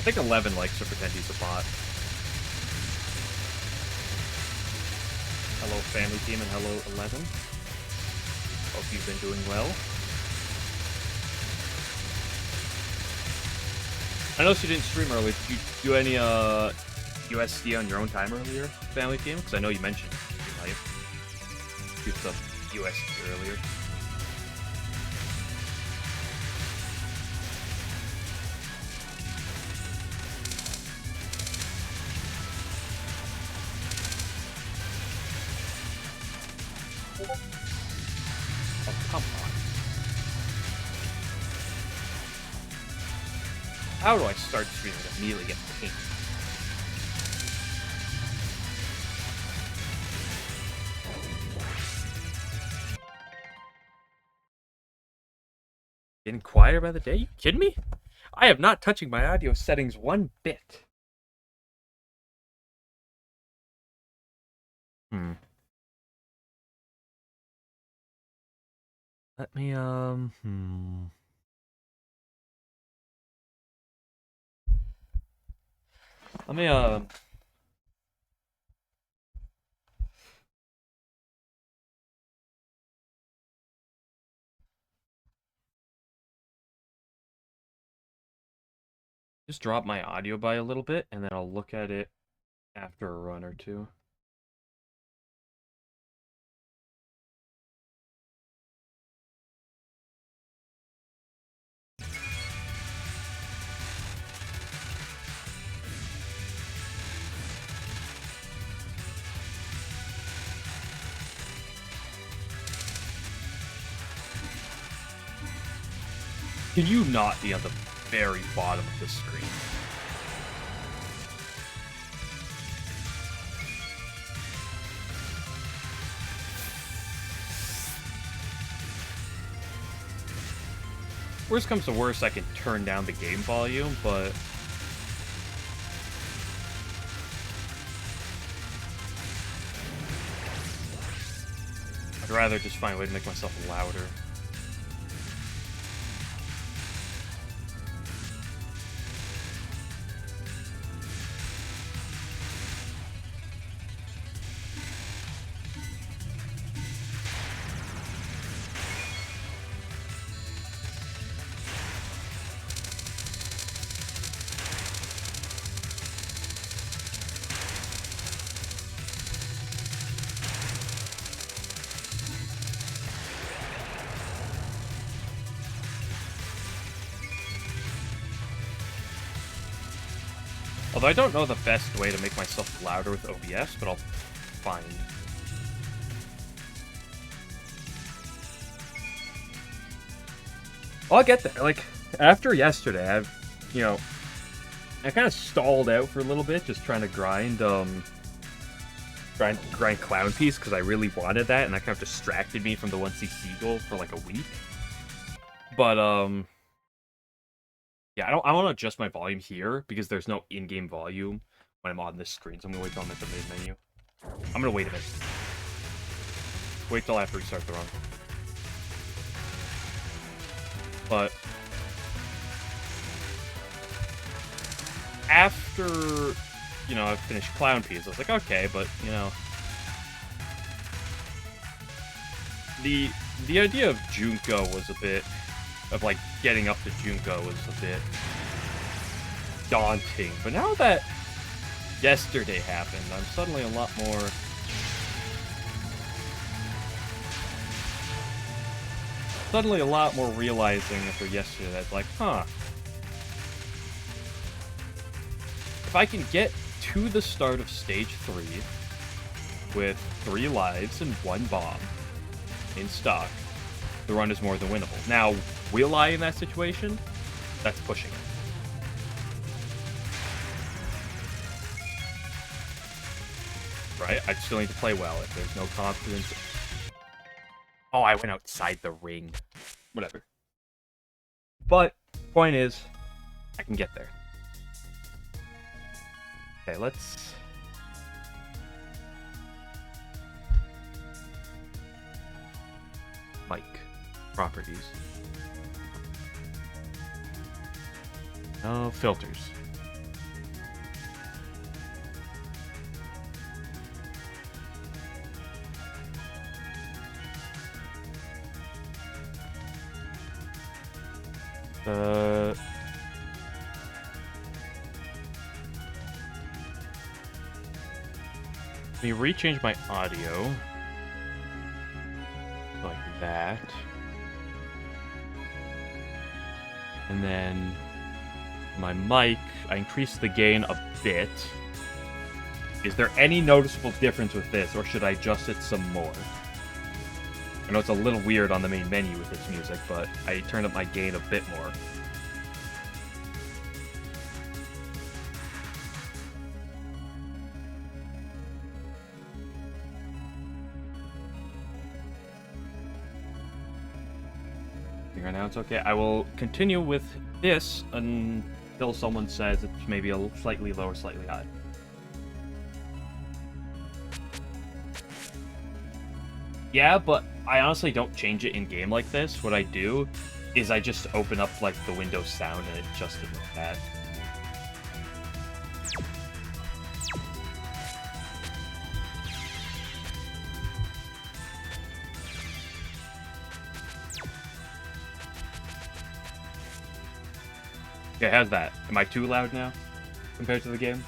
think 11 likes to pretend he's a bot. Hello, family team, and hello, 11. Hope you've been doing well. I noticed you didn't stream earlier. Did you do any USD on your own time earlier, family team? Because I know you mentioned you might do some USD earlier. Oh, come on. How do I start streaming and immediately get pinged? Getting quieter by the day? You kidding me? I am not touching my audio settings one bit. Let me, Let me, just drop my audio by a little bit, and then I'll look at it after a run or two. Can you not be on the very bottom of the screen? Worst comes to worst, I can turn down the game volume, but I'd rather just find a way to make myself louder. Although I don't know the best way to make myself louder with OBS, but I'll find. I'll get there. Like, after yesterday, I kind of stalled out for a little bit, just trying to grind Clown Piece, because I really wanted that, and that kind of distracted me from the 1cc goal for like a week. But, yeah, I want to adjust my volume here, because there's no in-game volume when I'm on this screen, so I'm going to wait till I'm at the main menu. I'm going to wait a bit. Wait till I have to restart the run. But after, I finished Clown Piece, I was like, okay, but, the idea of Junko was a bit, like, getting up to Junko was a bit daunting. But now that yesterday happened, I'm suddenly a lot more realizing after yesterday that, like, if I can get to the start of stage 3 with 3 lives and 1 bomb in stock, the run is more than winnable. Now, will I in that situation? That's pushing it. Right? I still need to play well if there's no confidence. Oh, I went outside the ring. Whatever. But, point is, I can get there. Okay, let's... Mic. Properties. No filters. Let me rechange my audio. Like that. And then my mic, I increased the gain a bit. Is there any noticeable difference with this, or should I adjust it some more? I know it's a little weird on the main menu with this music, but I turned up my gain a bit more. I think right now it's okay. I will continue with this until someone says it's maybe a slightly low or slightly high. Yeah, but I honestly don't change it in-game like this. What I do is I just open up, like, the Windows sound and adjust it like that. Okay, how's that? Am I too loud now compared to the game?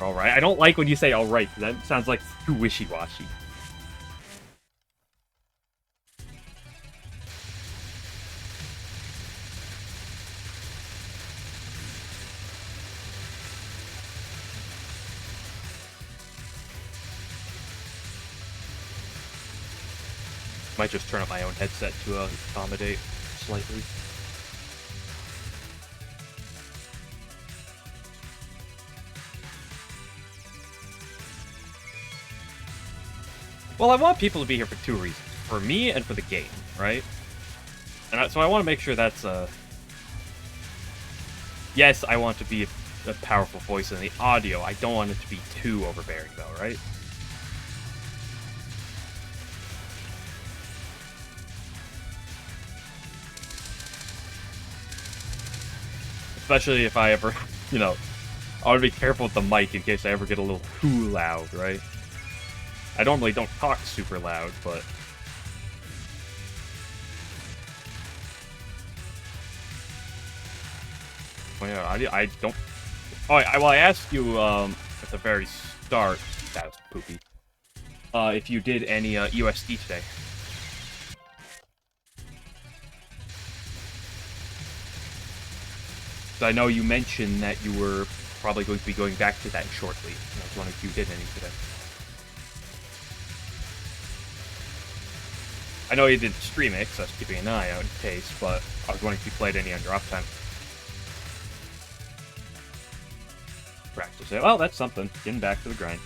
Alright, I don't like when you say alright, because that sounds like too wishy-washy. Might just turn up my own headset to accommodate slightly. Well, I want people to be here for two reasons. For me and for the game, right? And so I want to make sure that's yes, I want to be a powerful voice in the audio. I don't want it to be too overbearing, though, right? Especially if I ever, you know, I want to be careful with the mic in case I ever get a little too loud, right? I normally don't talk super loud, but... Oh yeah, I don't... Oh, well, I asked you, at the very start... That was poopy. If you did any, USD today. So I know you mentioned that you were probably going to be going back to that shortly. I was wondering if you did any today. I know you didn't stream it, because I was keeping an eye out in case, but I was wondering if you played any on your off time. Practice it. Well, that's something. Getting back to the grind.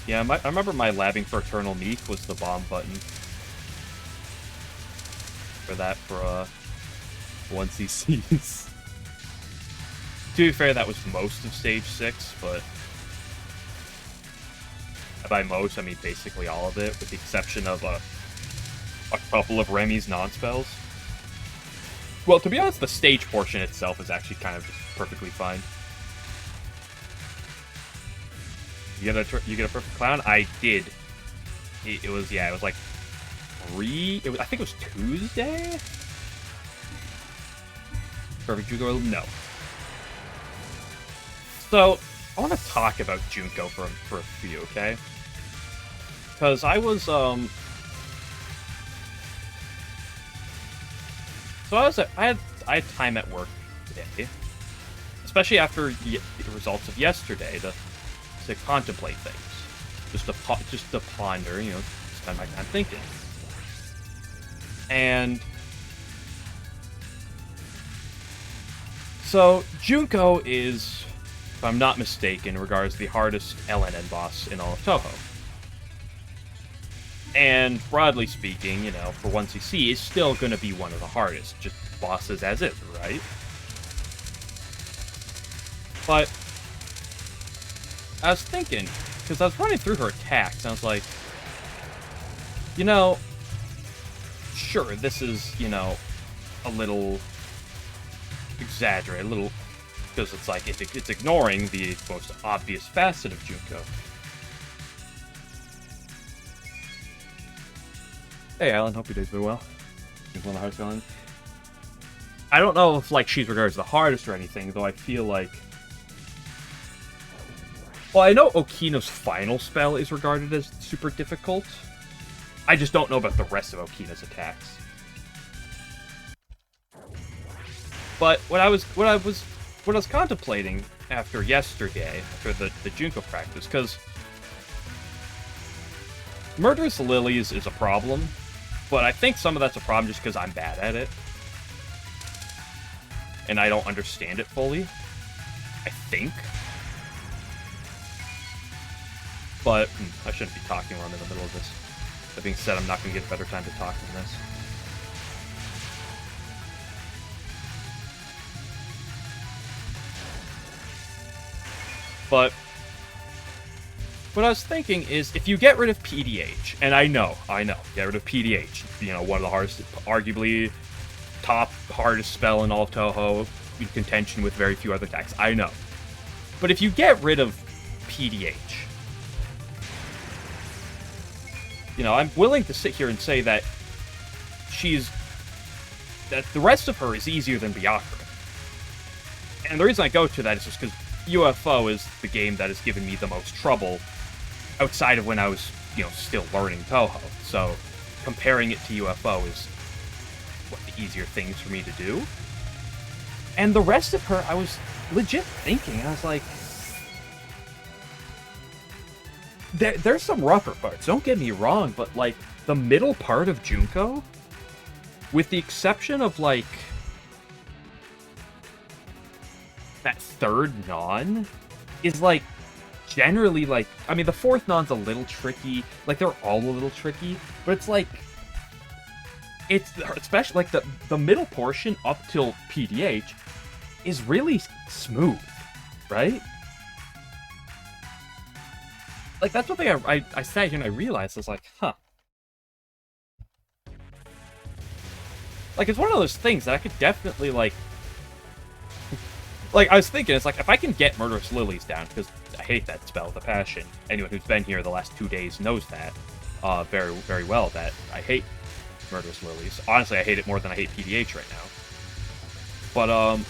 Yeah, I remember my labbing for Eternal Meek was the bomb button. For that, for, 1cc's. To be fair, that was most of Stage 6, but... By most, I mean basically all of it, with the exception of, a couple of Remy's non-spells. Well, to be honest, the stage portion itself is actually kind of just perfectly fine. You get a perfect clown? I did. It was like 3... I think it was Tuesday? Perfect Junko? No. So, I want to talk about Junko for a few, okay? Because I was, So I had time at work today, especially after the results of yesterday, to contemplate things, just to ponder, you know, spend my time thinking. And so Junko is, if I'm not mistaken, regards the hardest LNN boss in all of Touhou. And broadly speaking, you know, for 1cc, is still going to be one of the hardest, just bosses as is, right? But I was thinking, because I was running through her attacks, and I was like, you know, sure, this is, you know, a little exaggerated, a little, because it's like, it's ignoring the most obvious facet of Junko. Hey, Alan, hope your day's been well. One of the hardest villains. I don't know if, like, she's regarded as the hardest or anything, though I feel like... Well, I know Okina's final spell is regarded as super difficult. I just don't know about the rest of Okina's attacks. But what I was contemplating after yesterday, after the Junko practice, because Murderous Lilies is a problem, but I think some of that's a problem just because I'm bad at it. And I don't understand it fully. I think. But I shouldn't be talking while I'm in the middle of this. That being said, I'm not going to get a better time to talk than this. But what I was thinking is, if you get rid of PDH, and I know, get rid of PDH, you know, one of the hardest, arguably top hardest spell in all of Touhou, in contention with very few other attacks, I know. But if you get rid of PDH, you know, I'm willing to sit here and say that that the rest of her is easier than Byakuren. And the reason I go to that is just because UFO is the game that has given me the most trouble outside of when I was, you know, still learning Touhou. So comparing it to UFO is one of the easier things for me to do. And the rest of her, I was legit thinking, I was like, there's some rougher parts, don't get me wrong, but, like, the middle part of Junko, with the exception of, like, that third non, is, like, generally, like, I mean, the fourth non's a little tricky, like, they're all a little tricky, but it's, like, it's, especially, like, the middle portion up till PDH is really smooth, right? Like, that's one thing I sat here and I realized, I was like, huh. Like, it's one of those things that I could definitely, like, I was thinking, it's like, if I can get Murderous Lilies down, because I hate that spell with a passion. Anyone who's been here the last 2 days knows that very, very well, that I hate Murderous Lilies. Honestly, I hate it more than I hate PDH right now. But,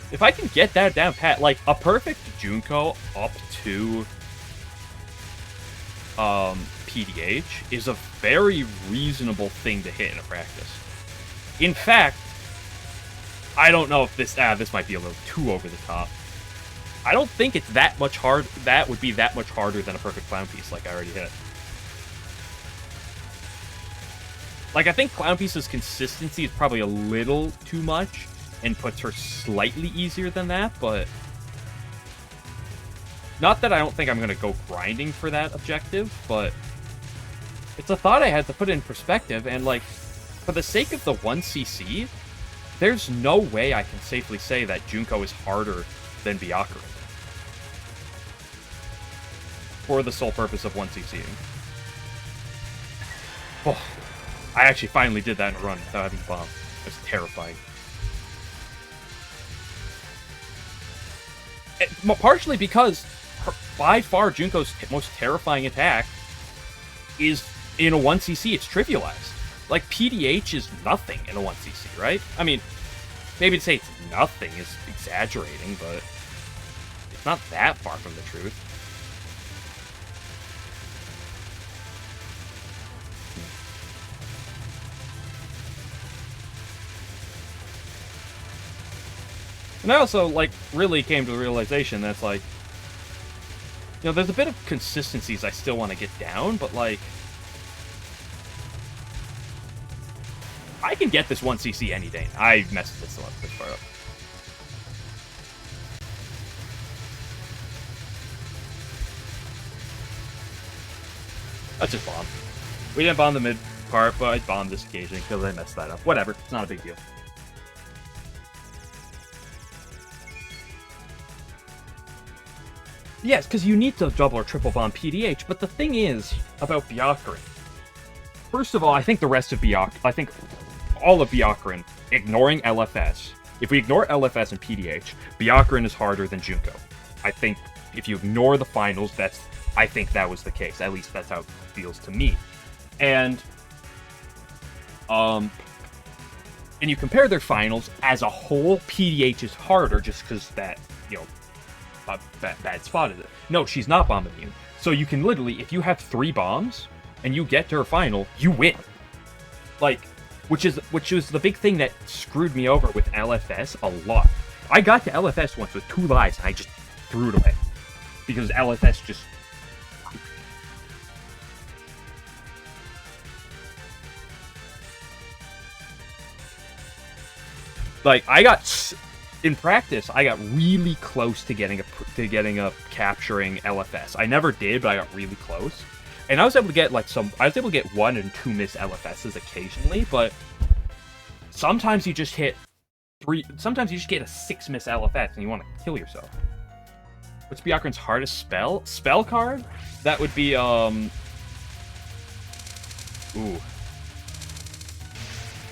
if I can get that down pat, like, a perfect Junko up to PDH is a very reasonable thing to hit in a practice. In fact, I don't know if this might be a little too over the top. I don't think it's that much hard. That would be that much harder than a perfect Clown Piece, like I already hit. Like, I think Clown Piece's consistency is probably a little too much, and puts her slightly easier than that, but... Not that I don't think I'm going to go grinding for that objective, but... It's a thought I had to put in perspective, and, like, for the sake of the 1cc, there's no way I can safely say that Junko is harder than Byakuren. For the sole purpose of 1cc'ing. Oh, I actually finally did that in a run without having bomb. It was terrifying. Partially because, by far, Junko's most terrifying attack is, in a 1cc, it's trivialized. Like, PDH is nothing in a 1cc, right? I mean, maybe to say it's nothing is exaggerating, but it's not that far from the truth. And I also, like, really came to the realization that's, like, you know, there's a bit of consistencies I still want to get down, but, like, I can get this 1cc any day. I messed this part up. That's just bomb. We didn't bomb the mid part, but I bombed this occasion because I messed that up. Whatever, it's not a big deal. Yes, because you need to double or triple bomb PDH, but the thing is about Byakuran. First of all, I think the rest of I think all of Byakuran, ignoring LFS, if we ignore LFS and PDH, Byakuran is harder than Junko. I think if you ignore the finals, I think that was the case. At least that's how it feels to me. And you compare their finals as a whole, PDH is harder just because that, bad spotted it. No, she's not bomb immune. So you can literally, if you have 3 bombs and you get to her final, you win. Like, which was the big thing that screwed me over with LFS a lot. I got to LFS once with 2 lives and I just threw it away. Because LFS just... Like, in practice, I got really close to getting a capturing LFS. I never did, but I got really close. And I was able to get I was able to get 1 and 2 miss LFSs occasionally, but sometimes you just hit 3. Sometimes you just get a 6 miss LFS and you want to kill yourself. What's Byakuran's hardest spell? Spell card? That would be Ooh.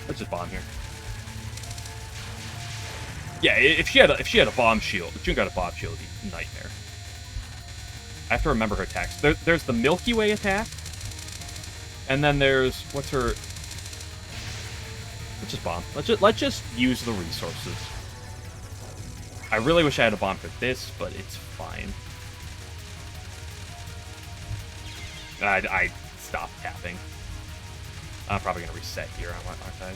Let's just bomb here. Yeah, if she had a bomb shield, if June got a bomb shield, it'd be a nightmare. I have to remember her attacks. There's the Milky Way attack, and then there's what's her? Let's just bomb. Let's just use the resources. I really wish I had a bomb for this, but it's fine. I stopped tapping. I'm probably gonna reset here, aren't I?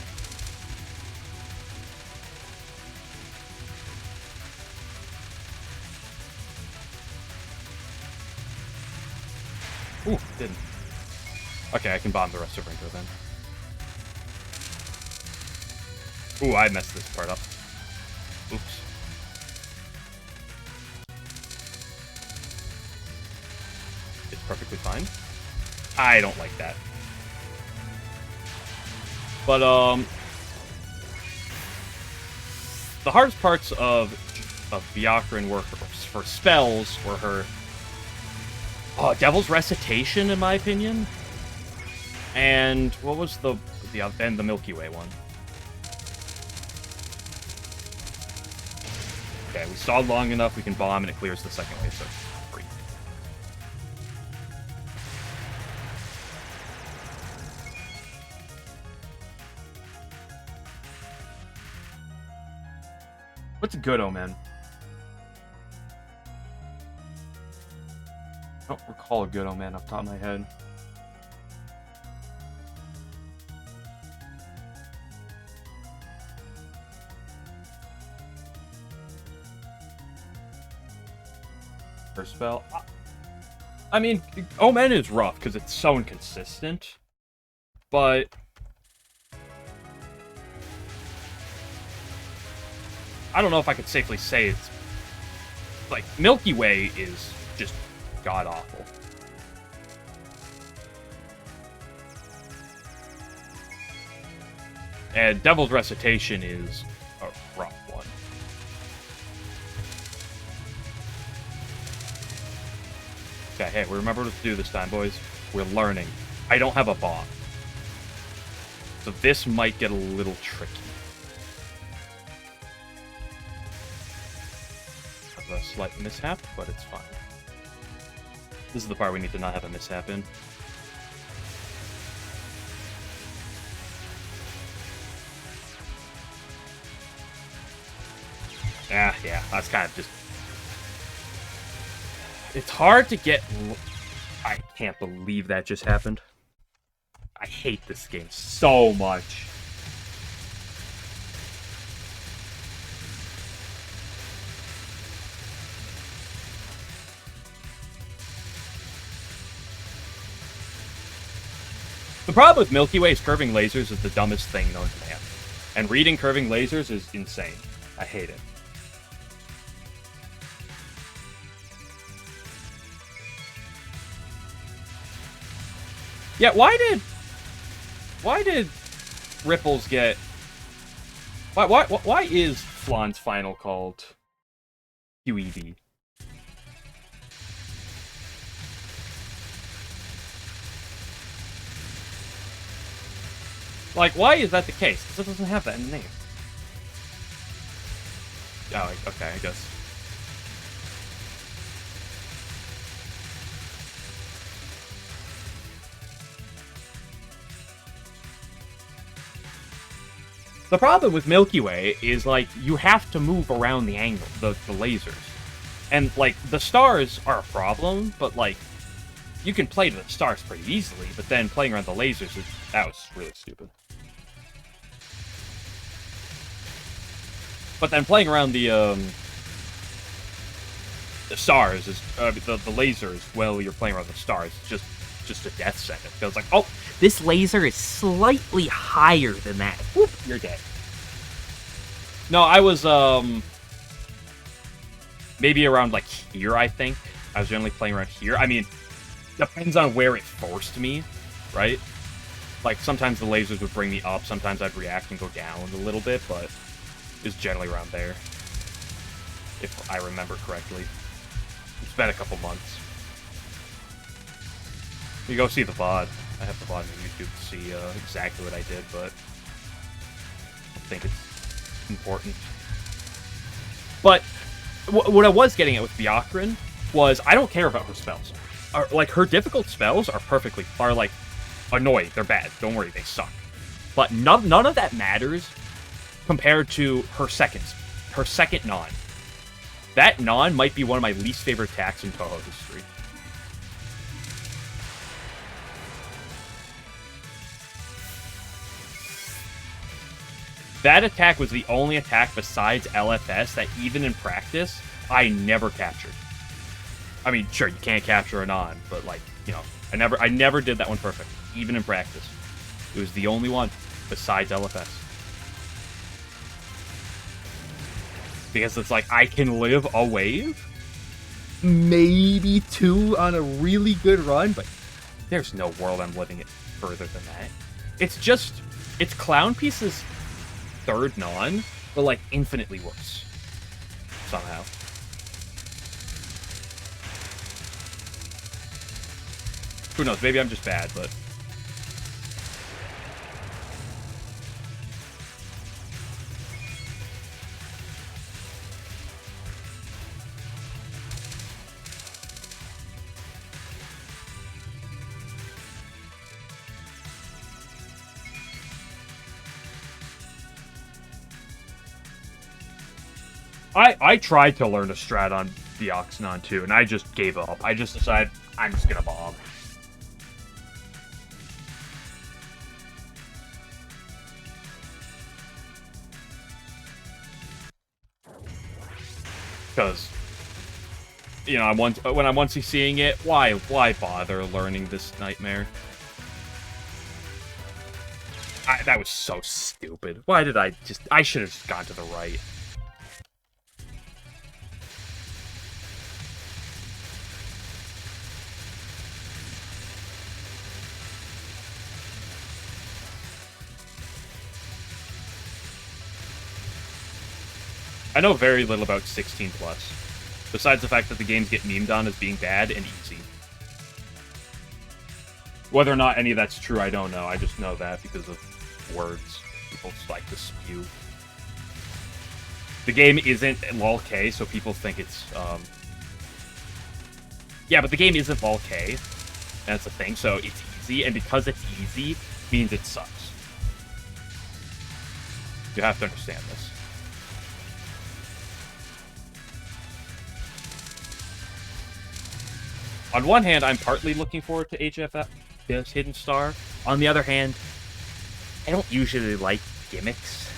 Ooh, didn't. Okay, I can bomb the rest of Ringo then. Ooh, I messed this part up. Oops. It's perfectly fine. I don't like that. But, the hardest parts of Byakuran were for spells were her Devil's Recitation, in my opinion. And what was the Milky Way one? Okay, we stalled long enough, we can bomb, and it clears the second wave, so free. What's a good omen? I don't recall a good omen off the top of my head. Her spell. I mean, omen is rough because it's so inconsistent, but I don't know if I could safely say it's like Milky Way is just god-awful. And Devil's Recitation is a rough one. Okay, hey, we remember what to do this time, boys. We're learning. I don't have a bomb. So this might get a little tricky. Have a slight mishap, but it's fine. This is the part we need to not have a mishap in. Yeah, that's kind of just... It's hard to get... I can't believe that just happened. I hate this game so much. The problem with Milky Way is curving lasers is the dumbest thing known to man. And reading curving lasers is insane. I hate it. Yeah, why did Ripples get... Why is Flan's final called QED? Like, why is that the case? Because it doesn't have that in the name. Oh, okay, I guess. The problem with Milky Way is, like, you have to move around the angle, the lasers. And, like, the stars are a problem, but, like, you can play to the stars pretty easily, but then playing around the lasers, that was really stupid. But then playing around the stars is, the lasers, while you're playing around the stars, it's just a death sentence. Because, like, oh, this laser is slightly higher than that. Whoop, you're dead. No, I was, maybe around, like, here, I think. I was generally playing around here. I mean, depends on where it forced me, right? Like, sometimes the lasers would bring me up, sometimes I'd react and go down a little bit, but it's generally around there. If I remember correctly. It's been a couple months. You go see the VOD. I have the VOD on YouTube to see exactly what I did, but I think it's important. But what I was getting at with Byakuran was I don't care about her spells. Like, her difficult spells are like, annoying. They're bad. Don't worry, they suck. But none of that matters compared to her second non. That non might be one of my least favorite attacks in Touhou history. That attack was the only attack besides LFS that, even in practice, I never captured. I mean, sure, you can't capture a non, but, like, you know, I never did that one perfect, even in practice. It was the only one besides LFS. Because it's like, I can live a wave, maybe two on a really good run, but there's no world I'm living it further than that. It's Clown Piece's third non, but, like, infinitely worse. Somehow. Who knows, maybe I'm just bad, but... I tried to learn a strat on the Oxnon too, and I just gave up. I just decided I'm just gonna bomb. Because, you know, when I'm once seeing it, why bother learning this nightmare? That was so stupid. Why did I should have just gone to the right. I know very little about 16+, besides the fact that the games get memed on as being bad and easy. Whether or not any of that's true, I don't know. I just know that because of words people like to spew. The game isn't lol-K, so people think it's, Yeah, but the game isn't lol-K, that's the thing, so it's easy, and because it's easy, means it sucks. You have to understand this. On one hand, I'm partly looking forward to HFF, this Hidden Star. On the other hand, I don't usually like gimmicks.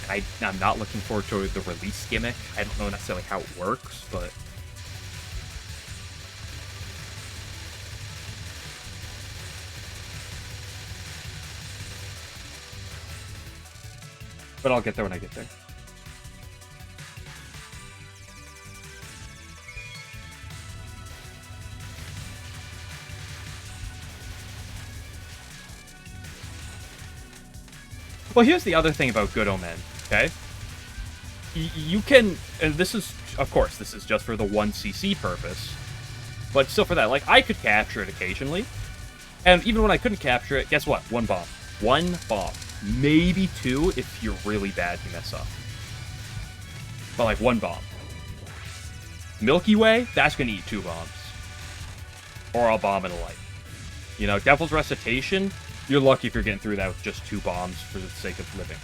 I'm not looking forward to the release gimmick. I don't know necessarily how it works, but... But I'll get there when I get there. Well, here's the other thing about Good Omen, okay? You can, and this is, of course, this is just for the 1cc purpose, but still for that, like, I could capture it occasionally, and even when I couldn't capture it, guess what? One bomb. 1 bomb. Maybe 2 if you're really bad, you mess up. But like 1 bomb. Milky Way, that's gonna eat 2 bombs. Or I'll bomb and a light. You know, Devil's Recitation, you're lucky if you're getting through that with just 2 bombs for the sake of living.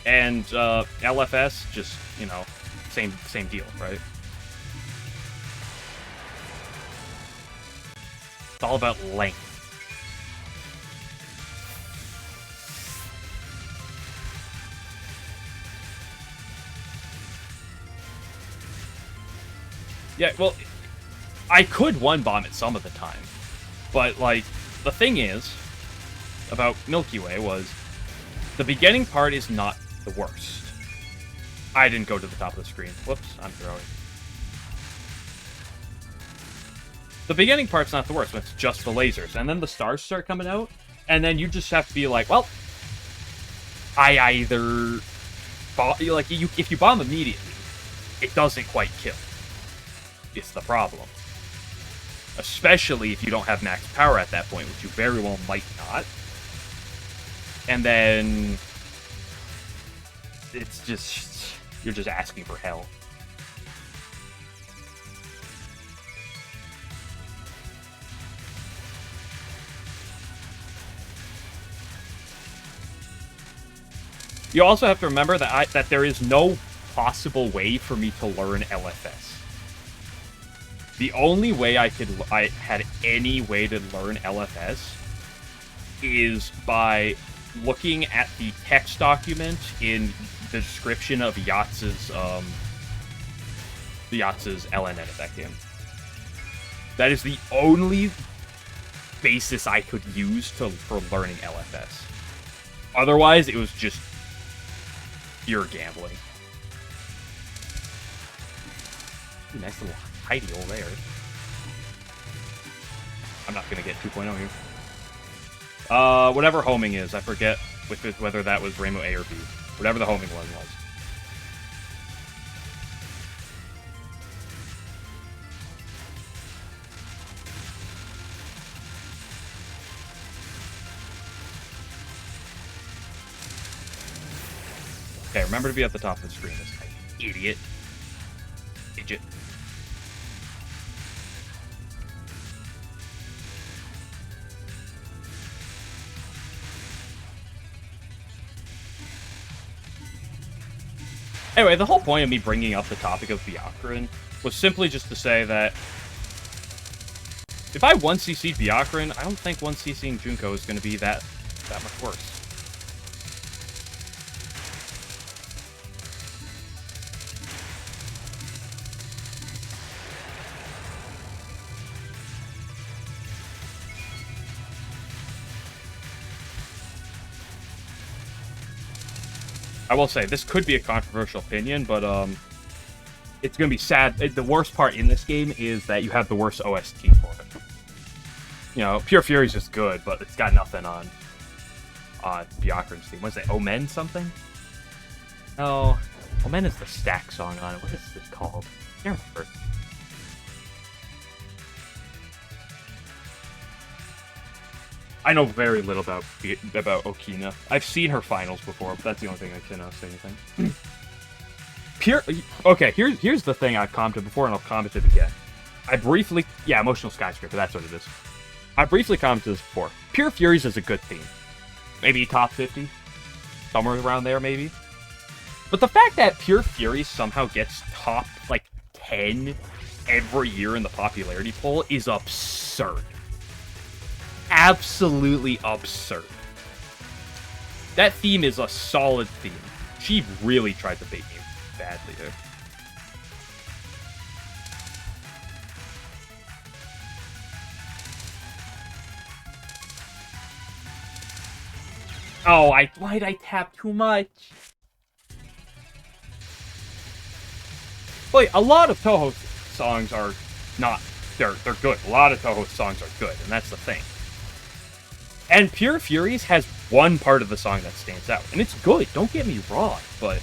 And LFS, just, you know, same deal, right? It's all about length. Yeah, well, I could 1-bomb it some of the time. But, like, the thing is, about Milky Way was, the beginning part is not the worst. I didn't go to the top of the screen. Whoops, I'm throwing. The beginning part's not the worst, when it's just the lasers. And then the stars start coming out, and then you just have to be like, well, I either... Like, if you bomb immediately, it doesn't quite kill. It's the problem. Especially if you don't have max power at that point, which you very well might not. And then... it's just... you're just asking for hell. You also have to remember that there is no possible way for me to learn LFS. The only way I had any way to learn LFS is by looking at the text document in the description of Yatz's LNN of that game. That is the only basis I could use for learning LFS. Otherwise, it was just pure gambling. Ooh, nice little hidey hole there. I'm not gonna get 2.0 here. Whatever homing is, I forget whether that was Rainbow A or B. Whatever the homing one was. Okay, remember to be at the top of the screen, this idiot. Idiot. Anyway, the whole point of me bringing up the topic of Byakuran was simply just to say that if I 1CC'd Byakuran, I don't think 1CCing Junko is going to be that much worse. I will say, this could be a controversial opinion, but it's going to be sad. The worst part in this game is that you have the worst OST for it. You know, Pure Fury's just good, but it's got nothing on Byakuran's theme. What is it, Omen something? No, Omen is the stack song on it. What is this called? I can't remember. I know very little about Okina. I've seen her finals before, but that's the only thing I can say anything. Okay, here's the thing I've commented before, and I'll comment it again. Emotional skyscraper, that's what it is. I briefly commented this before. Pure Furies is a good theme. Maybe top 50? Somewhere around there, maybe? But the fact that Pure Fury somehow gets top, 10 every year in the popularity poll is absurd. Absolutely absurd. That theme is a solid theme. She really tried to bait me badly there. Oh, why'd I tap too much? Wait, a lot of Touhou songs are not... They're good. A lot of Touhou songs are good, and that's the thing. And Pure Furies has one part of the song that stands out. And it's good, don't get me wrong, but...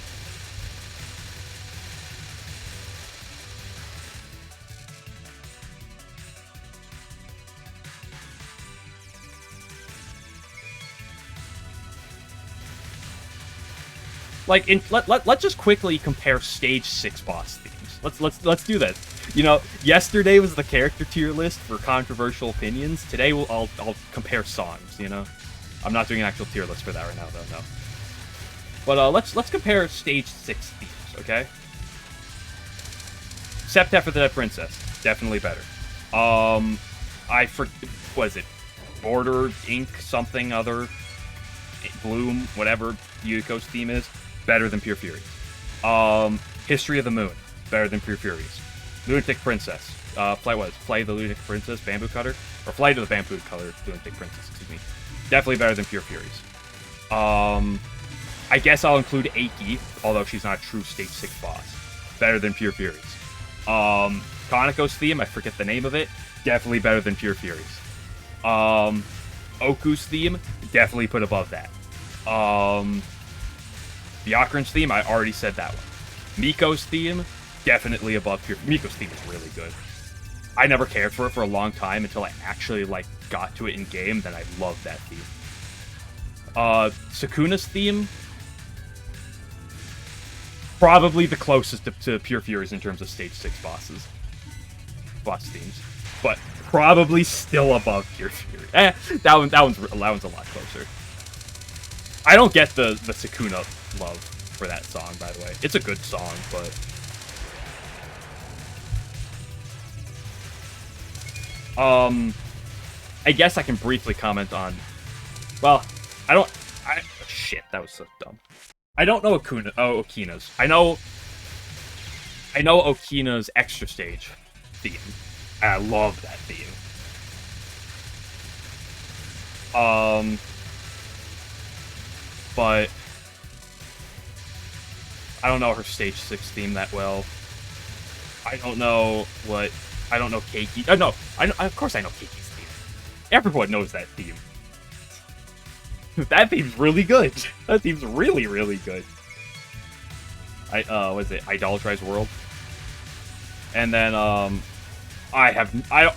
Like, let's just quickly compare Stage 6 boss themes. Let's do this. You know, yesterday was the character tier list for controversial opinions. Today I'll compare songs. You know, I'm not doing an actual tier list for that right now, though. No. But let's compare Stage 6 themes, okay? Septet for the Dead Princess, definitely better. Was it Border Ink something other, Bloom, whatever Yuko's theme is, better than Pure Furies. History of the Moon, better than Pure Furies. Lunatic Princess, Flight of the Lunatic Princess, Bamboo Cutter, or Flight of the Bamboo Cutter, Lunatic Princess, excuse me. Definitely better than Pure Furies. I guess I'll include Aiki, although she's not a true Stage 6 boss. Better than Pure Furies. Kaneko's theme, I forget the name of it, definitely better than Pure Furies. Oku's theme, definitely put above that. Byakuran's theme, I already said that one. Miko's theme, definitely above Pure. Miko's theme is really good. I never cared for it for a long time until I actually, like, got to it in game, then I loved that theme. Sukuna's theme, probably the closest to Pure Furies in terms of Stage 6 boss themes, but probably still above Pure Fury. That one's a lot closer. I don't get the Sukuna love for that song, by the way. It's a good song, but I guess I can briefly comment on. Well, shit, that was so dumb. I don't know Okina's. I know Okina's extra stage theme. And I love that theme. But I don't know her Stage 6 theme that well. I don't know Keiki. No, of course I know Keiki's theme. Everyone knows that theme. That theme's really good. That theme's really, really good. What is it? Idolatrize World? And then, I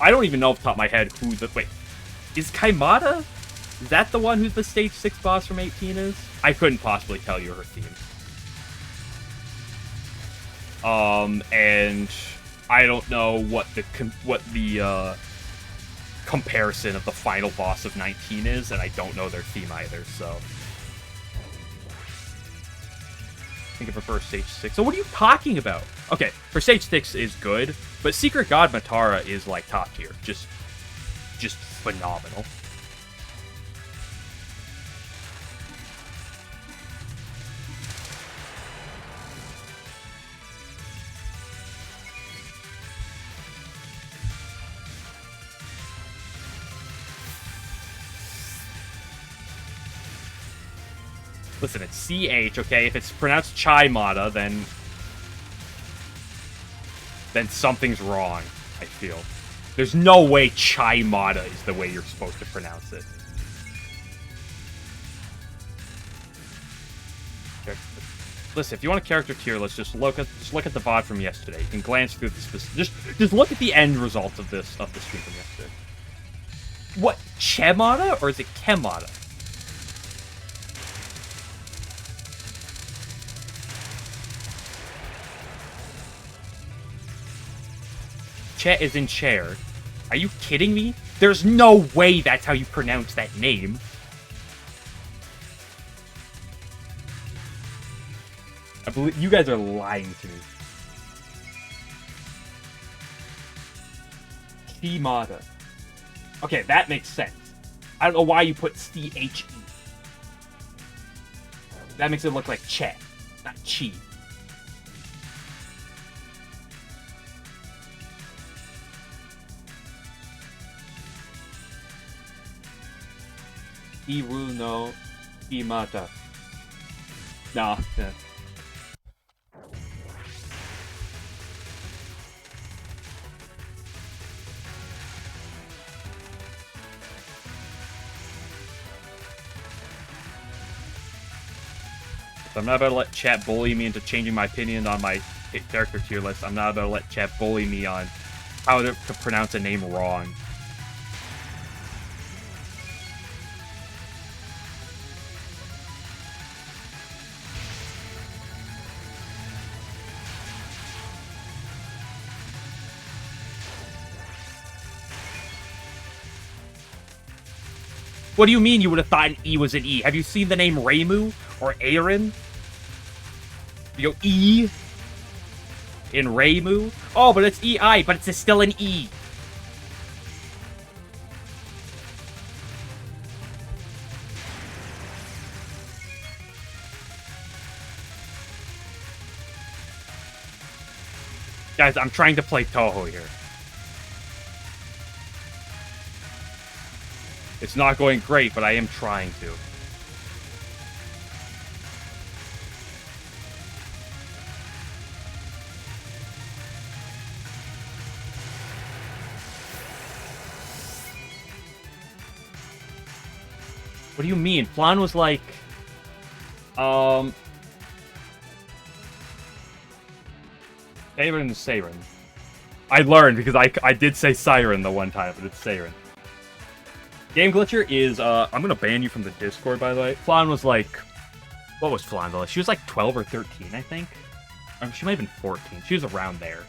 don't even know off the top of my head who wait, is Kaimata? Is that the one who's the Stage 6 boss from 18 is? I couldn't possibly tell you her theme. And I don't know what the comparison of the final boss of 19 is, and I don't know their theme either, so. I think of her first Stage 6. So what are you talking about? Okay, for Stage 6 is good, but Secret God Matara is like top tier. Just phenomenal. Listen, it's CH, okay? If it's pronounced Chai-Mata, then something's wrong, I feel. There's no way Chai-Mata is the way you're supposed to pronounce it. Listen, if you want a character tier list, just look at the VOD from yesterday. You can glance through this. Just look at the end results of the stream from yesterday. What, Chemata or is it Kemata? Che is in chair. Are you kidding me? There's no way that's how you pronounce that name. I believe you guys are lying to me. Chimata. Okay, that makes sense. I don't know why you put C-H-E. That makes it look like Che, not Chi. Iru no Imata. Nah. Yeah. I'm not about to let chat bully me into changing my opinion on my character tier list. I'm not about to let chat bully me on how to pronounce a name wrong. What do you mean you would have thought an E was an E? Have you seen the name Reimu or Aaron? You go E in Reimu? Oh, but it's EI, but it's still an E. Guys, I'm trying to play Touhou here. It's not going great, but I am trying to. What do you mean? Flan was like... Siren is Siren. I learned because I did say Siren the one time, but it's Siren. Game Glitcher is, I'm gonna ban you from the Discord, by the way. Flan was like... What was Flan though? She was like 12 or 13, I think. She might have been 14. She was around there.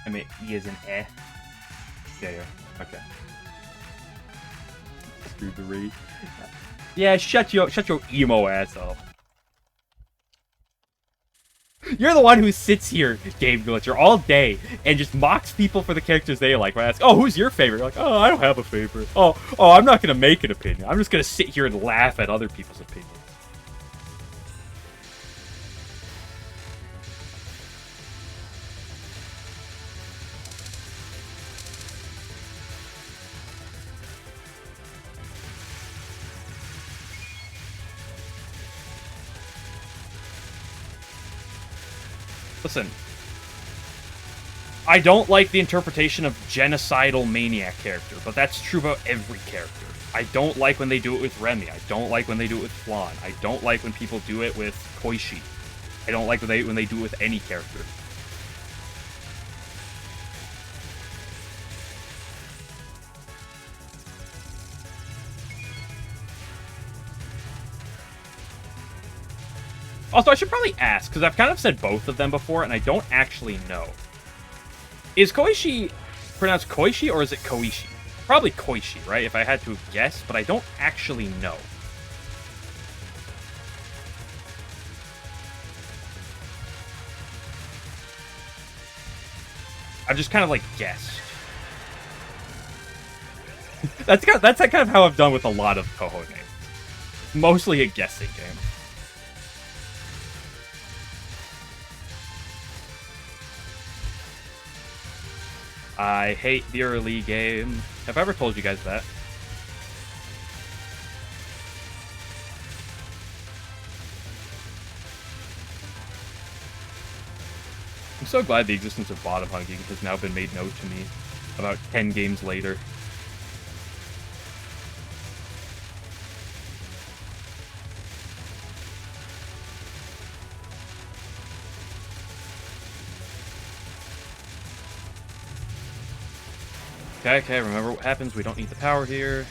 I mean, E is an eh. Yeah. Okay. Screw the rate. Yeah, shut your emo ass up. You're the one who sits here, Game Glitcher, all day and just mocks people for the characters they like. When I ask, oh, who's your favorite? You're like, oh, I don't have a favorite. Oh, I'm not going to make an opinion. I'm just going to sit here and laugh at other people's opinions. Listen, I don't like the interpretation of genocidal maniac character, but that's true about every character. I don't like when they do it with Remy. I don't like when they do it with Flan. I don't like when people do it with Koishi. I don't like when they do it with any character. Also, I should probably ask, because I've kind of said both of them before, and I don't actually know. Is Koishi pronounced Koishi, or is it Koishi? Probably Koishi, right? If I had to guess, but I don't actually know. I've just kind of, like, guessed. That's kind of how I've done with a lot of Touhou names. Mostly a guessing game. I hate the early game. Have I ever told you guys that? I'm so glad the existence of bottom hugging has now been made known to me about 10 games later. Okay, remember what happens. We don't need the power here.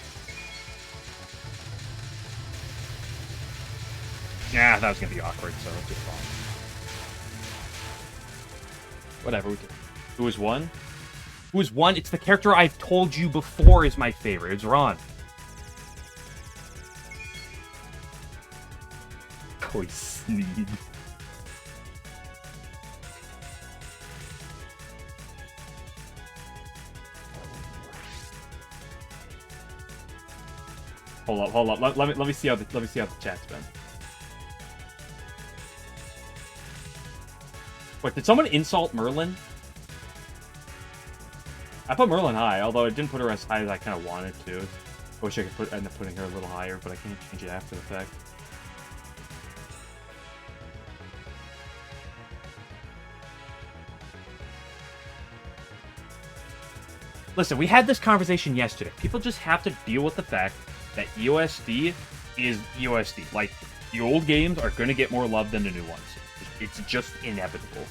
Nah, that was gonna be awkward, so it's just fine. Whatever, we can. Who is one? Who is one? It's the character I've told you before is my favorite. It's Ron. Koi Sneed. Hold up. Let me see how the chat's been. Wait, did someone insult Merlin? I put Merlin high, although I didn't put her as high as I kind of wanted to. I wish I could end up putting her a little higher, but I can't change it after the fact. Listen, we had this conversation yesterday. People just have to deal with the fact that EOSD is EOSD. Like, the old games are going to get more love than the new ones. It's just inevitable.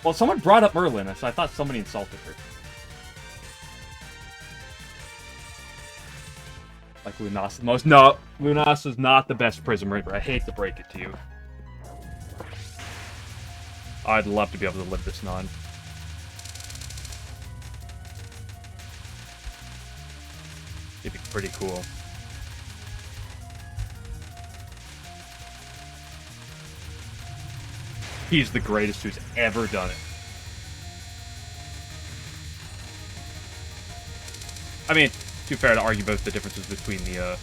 Well, someone brought up Merlin, so I thought somebody insulted her. Like Lunas the most. No, Lunas is not the best Prism Reaper. I hate to break it to you. I'd love to be able to live this non. It'd be pretty cool. He's the greatest who's ever done it. I mean, too fair to argue about the differences between the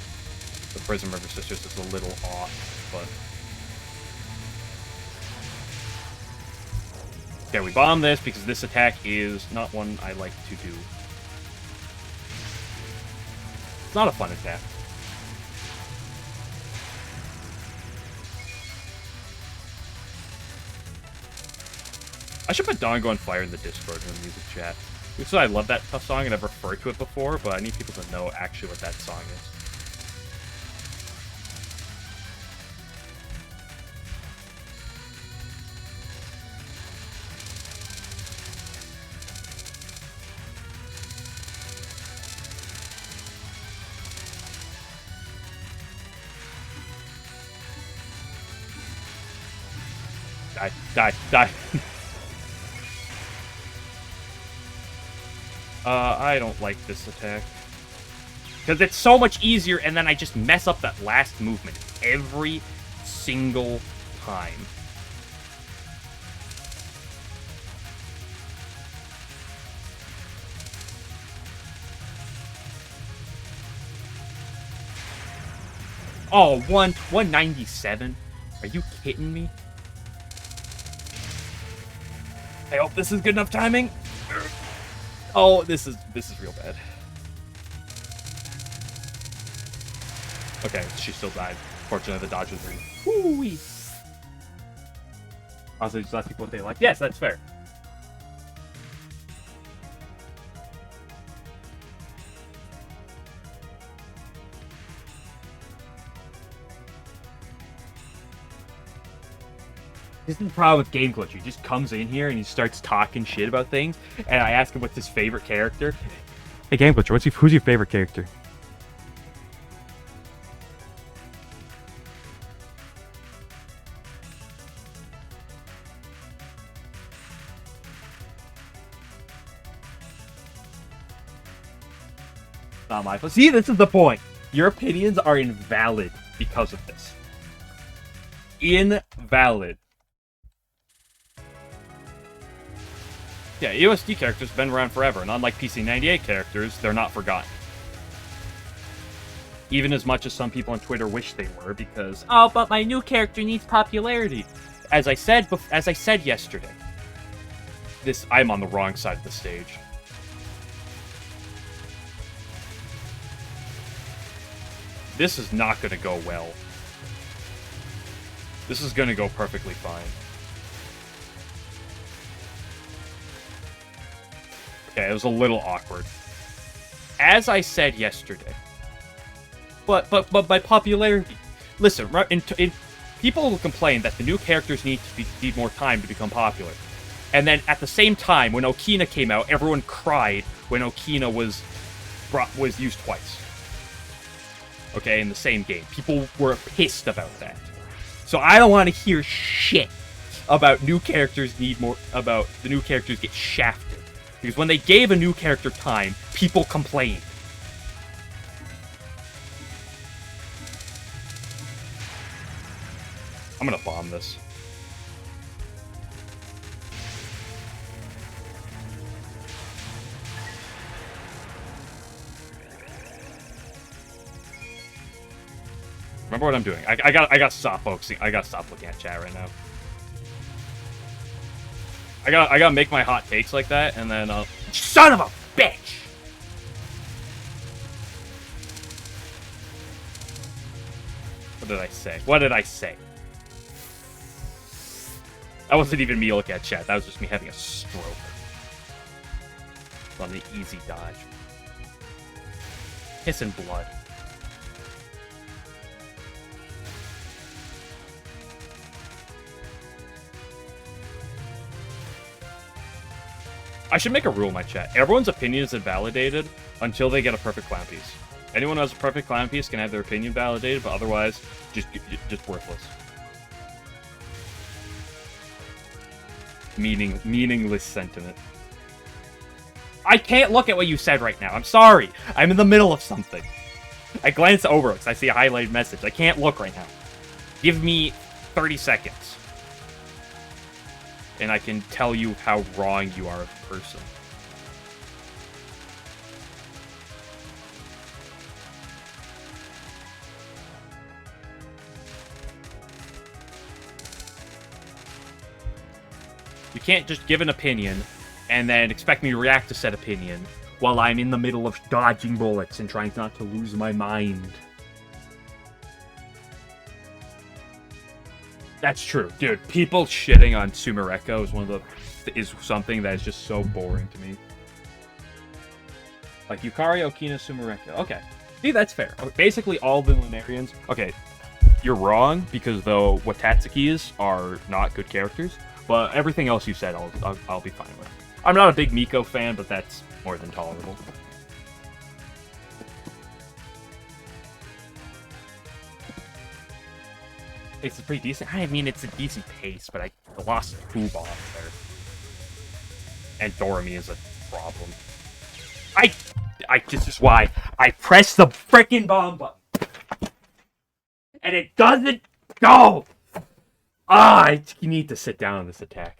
Prism River Sisters is a little off, but... Okay, we bomb this because this attack is not one I like to do. It's not a fun attack. I should put Dongo on Fire in the Discord in the music chat. Because I love that song and I've referred to it before, but I need people to know actually what that song is. Die, die, die. I don't like this attack. Because it's so much easier, and then I just mess up that last movement every single time. Oh, 197? Are you kidding me? I hope this is good enough timing. Oh, this is real bad. Okay, she still died. Fortunately, the dodge was green. Woo-wee. Also, just ask people what they like. Yes, that's fair. This is the problem with Game Glitch. He just comes in here and he starts talking shit about things, and I ask him what's his favorite character. Hey, Game Glitcher, who's your favorite character? Not my fault. See, this is the point. Your opinions are invalid because of this. Invalid. Yeah, USD characters have been around forever, and unlike PC98 characters, they're not forgotten. Even as much as some people on Twitter wish they were, because, oh, but my new character needs popularity. As I said yesterday, I'm on the wrong side of the stage. This is not going to go well. This is going to go perfectly fine. Okay, it was a little awkward. As I said yesterday, but by popularity, listen. People will complain that the new characters need more time to become popular, and then at the same time, when Okina came out, everyone cried when Okina was used twice. Okay, in the same game, people were pissed about that. So I don't want to hear shit about new characters about the new characters get shafted. Because when they gave a new character time, people complained. I'm gonna bomb this. Remember what I'm doing. I gotta stop focusing. I gotta stop looking at chat right now. I gotta make my hot takes like that, and then son of a bitch! What did I say? What did I say? That wasn't even me looking at chat. That was just me having a stroke. On the easy dodge. Pissing blood. I should make a rule in my chat. Everyone's opinion is invalidated until they get a perfect clown piece. Anyone who has a perfect clown piece can have their opinion validated, but otherwise, just worthless. Meaningless sentiment. I can't look at what you said right now. I'm sorry. I'm in the middle of something. I glance over because I see a highlighted message. I can't look right now. Give me 30 seconds. And I can tell you how wrong you are as a person. You can't just give an opinion and then expect me to react to said opinion while I'm in the middle of dodging bullets and trying not to lose my mind. That's true, dude. People shitting on Sumereko is something that is just so boring to me. Like Yukari, Okina, Sumereko. Okay, see, that's fair. Basically, all the Lunarians. Okay, you're wrong because the Watatsukis are not good characters, but everything else you said, I'll be fine with. I'm not a big Miko fan, but that's more than tolerable. It's pretty decent. I mean, it's a decent pace, but I lost 2 bombs there. And Doremi is a problem. This is why I pressed the frickin' bomb button. And it doesn't go! I need to sit down on this attack.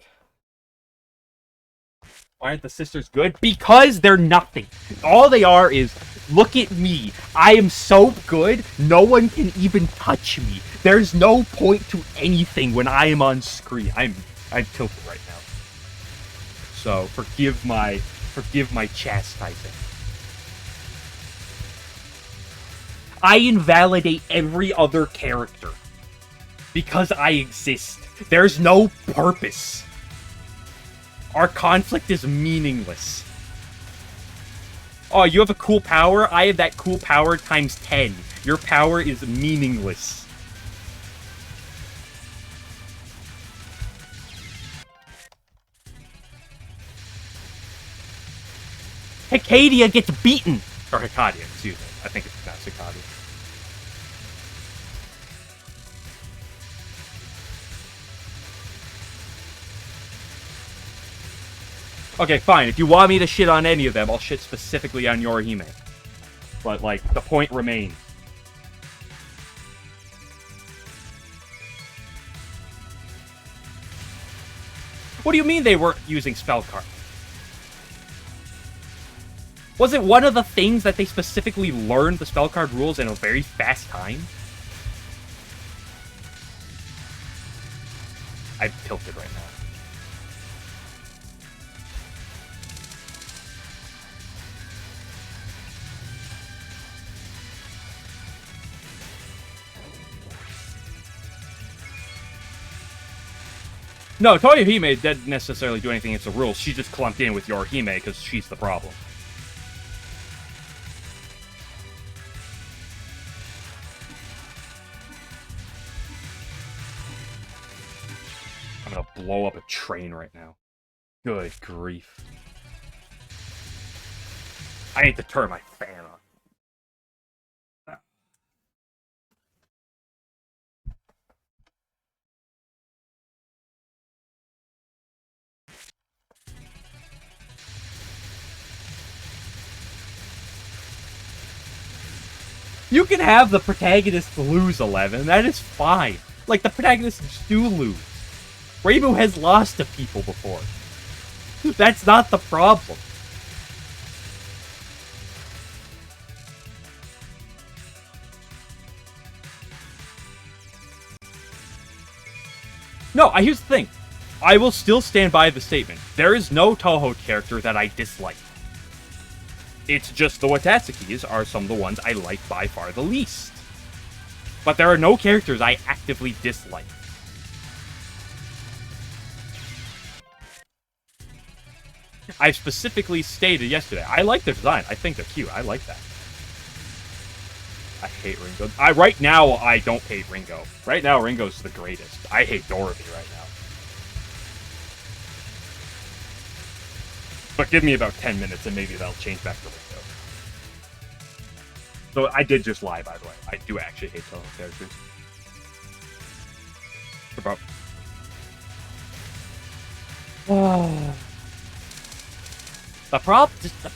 Why aren't the sisters good? Because they're nothing. All they are is, look at me. I am so good, no one can even touch me. There's no point to anything when I am on screen. I'm tilted right now. So forgive my chastising. I invalidate every other character because I exist. There's no purpose. Our conflict is meaningless. Oh, you have a cool power? I have that cool power times 10. Your power is meaningless. Hikadia gets beaten! Or Hikadia, excuse me. I think it's pronounced Hikadia. Okay, fine. If you want me to shit on any of them, I'll shit specifically on Yorihime. But, like, the point remains. What do you mean they weren't using spell cards? Was it one of the things that they specifically learned the spell card rules in a very fast time? I'm tilted right now. No, Toyohime didn't necessarily do anything against the rules. She just clumped in with Yorihime because she's the problem. I'm gonna blow up a train right now. Good grief. I need to turn my fan on. You can have the protagonists lose 11. That is fine. Like, the protagonists do lose. Reimu has lost to people before. That's not the problem. No, here's the thing. I will still stand by the statement. There is no Touhou character that I dislike. It's just the Watatsukis are some of the ones I like by far the least. But there are no characters I actively dislike. I specifically stated yesterday, I like their design. I think they're cute. I like that. I hate Ringo. Right now, I don't hate Ringo. Right now, Ringo's the greatest. I hate Dorothy right now. But give me about 10 minutes and maybe that'll change back to Ringo. So I did just lie, by the way. I do actually hate Touhou characters. About. The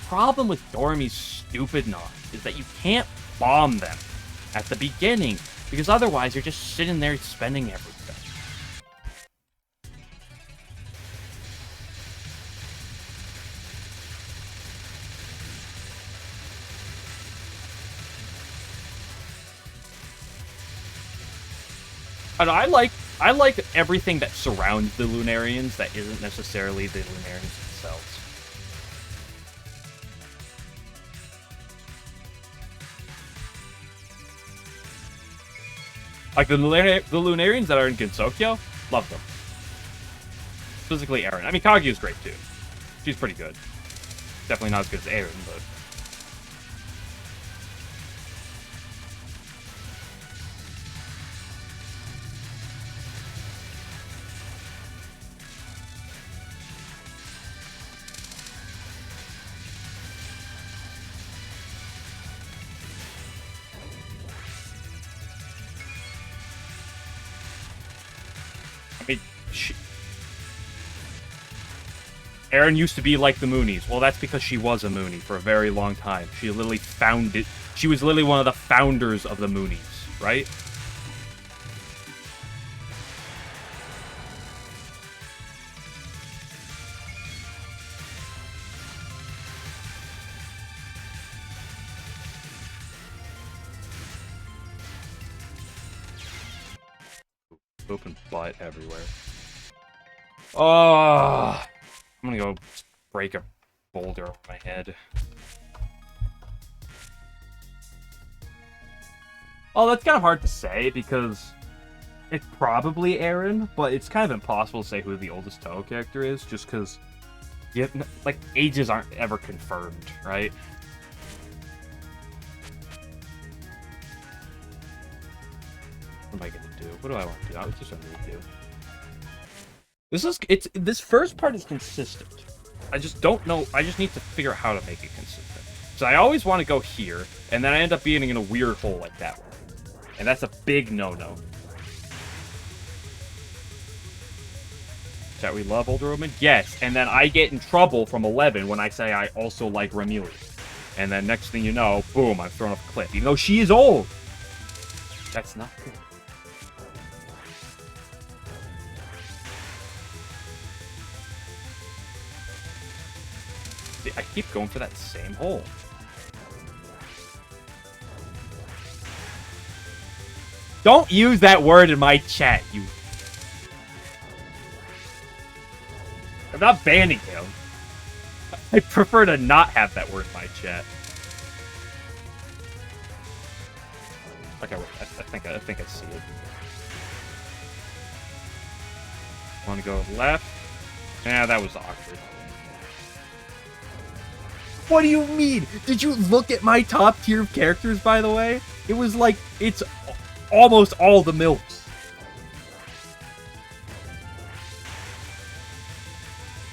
problem with Dormy's stupid knot is that you can't bomb them at the beginning, because otherwise you're just sitting there spending everything. And I like everything that surrounds the Lunarians that isn't necessarily the Lunarians themselves. Like the Lunarians that are in Gensokyo, love them. Specifically Eren. I mean, Kaguya's great too. She's pretty good. Definitely not as good as Eren, but... I mean, Eren used to be like the Moonies. Well, that's because she was a Moonie for a very long time. She literally founded... She was literally one of the founders of the Moonies, right? Open butt everywhere. Oh, I'm gonna go break a boulder over my head. Oh, that's kind of hard to say because it's probably Eren, but it's kind of impossible to say who the oldest Touhou character is just because, like, ages aren't ever confirmed, right? What am I gonna do? What do I want to do? I was just gonna do. This first part is consistent. I just don't know. I just need to figure out how to make it consistent. So I always want to go here, and then I end up being in a weird hole like that one. And that's a big no-no. Chat, we love older women? Yes, and then I get in trouble from 11 when I say I also like Remilio. And then next thing you know, boom, I'm thrown off a cliff. Even though she is old! That's not good. I keep going for that same hole. Don't use that word in my chat, you... I'm not banning him. I prefer to not have that word in my chat. Okay, I think I see it. Want to go left? Yeah, that was awkward. What do you mean? Did you look at my top tier of characters, by the way? It was like, it's almost all the milks.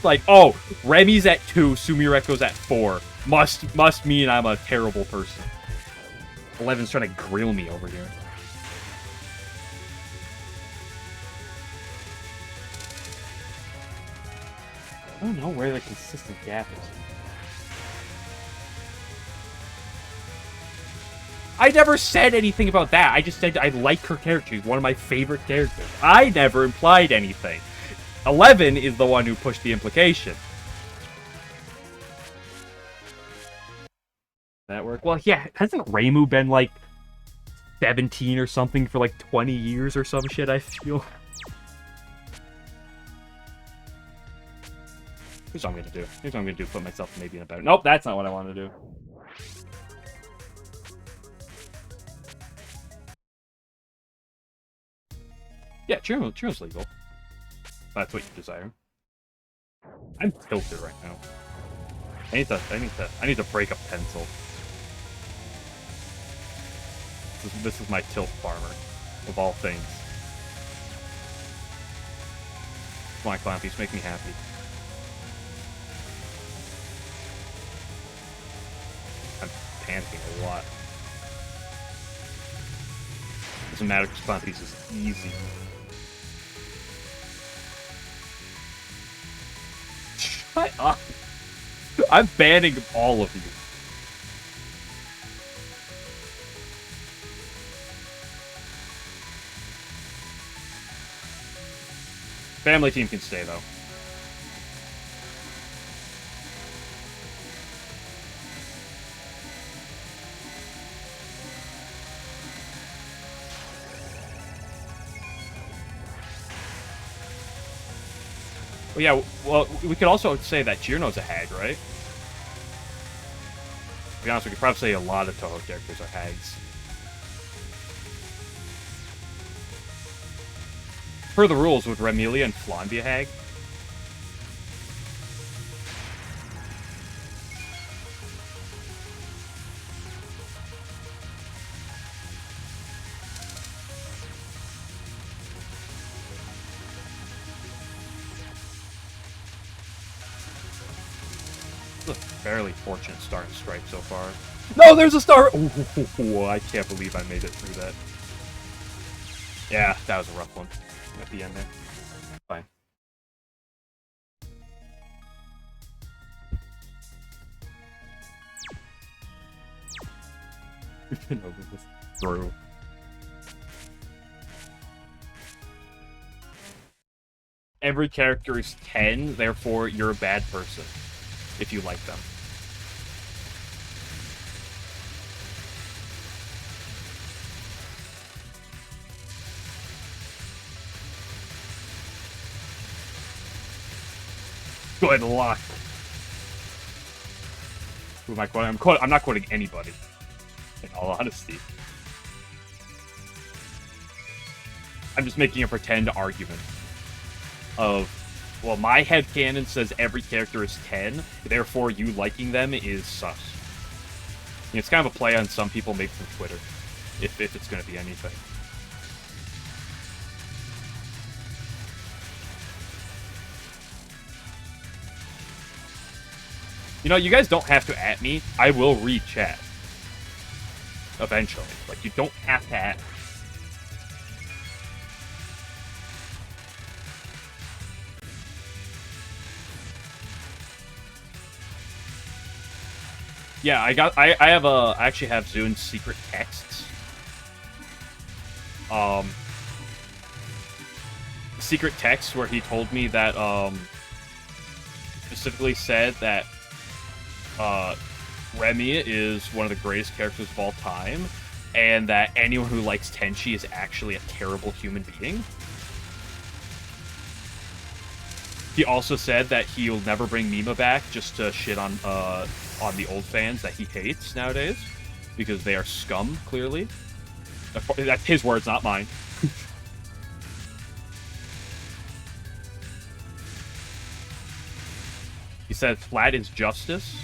Like, oh, Remy's at 2, Sumireko's at 4. Must mean I'm a terrible person. 11's trying to grill me over here. I don't know where the consistent gap is. I never said anything about that. I just said I like her character. She's one of my favorite characters. I never implied anything. 11 is the one who pushed the implication. That work? Well, yeah. Hasn't Reimu been like 17 or something for like 20 years or some shit, I feel? Here's what I'm gonna do. Here's what I'm gonna do. Put myself maybe in a better... Nope, that's not what I want to do. Yeah, Churro's legal. That's what you desire. I'm tilted right now. I need to break a pencil. This is my tilt farmer, of all things. Come on, Clown Piece, make me happy. I'm panicking a lot. Systematic response piece is easy. Shut up. I'm banning all of you. Family team can stay, though. Well, yeah, well, we could also say that Jirno's a hag, right? To be honest, we could probably say a lot of Touhou characters are hags. Per the rules, would Remilia and Flan be a hag? It's a fairly fortunate start and strike so far. No, there's a star! Ooh, I can't believe I made it through that. Yeah, that was a rough one at the end there. Fine. We've been over this through. Every character is 10, therefore you're a bad person if you like them. Good luck. Who am I quoting? I'm not quoting anybody, in all honesty. I'm just making a pretend argument of, well, my headcanon says every character is 10, therefore you liking them is sus. It's kind of a play on some people make from Twitter, if it's going to be anything. You know, you guys don't have to at me. I will read chat. Eventually. Like, you don't have to at me. Yeah, I actually have Zun's secret texts. Secret texts where he told me that, specifically said that, Remy is one of the greatest characters of all time, and that anyone who likes Tenchi is actually a terrible human being. He also said that he'll never bring Mima back just to shit on the old fans that he hates nowadays, because they are scum, clearly. That's his words, not mine. He said flat is justice.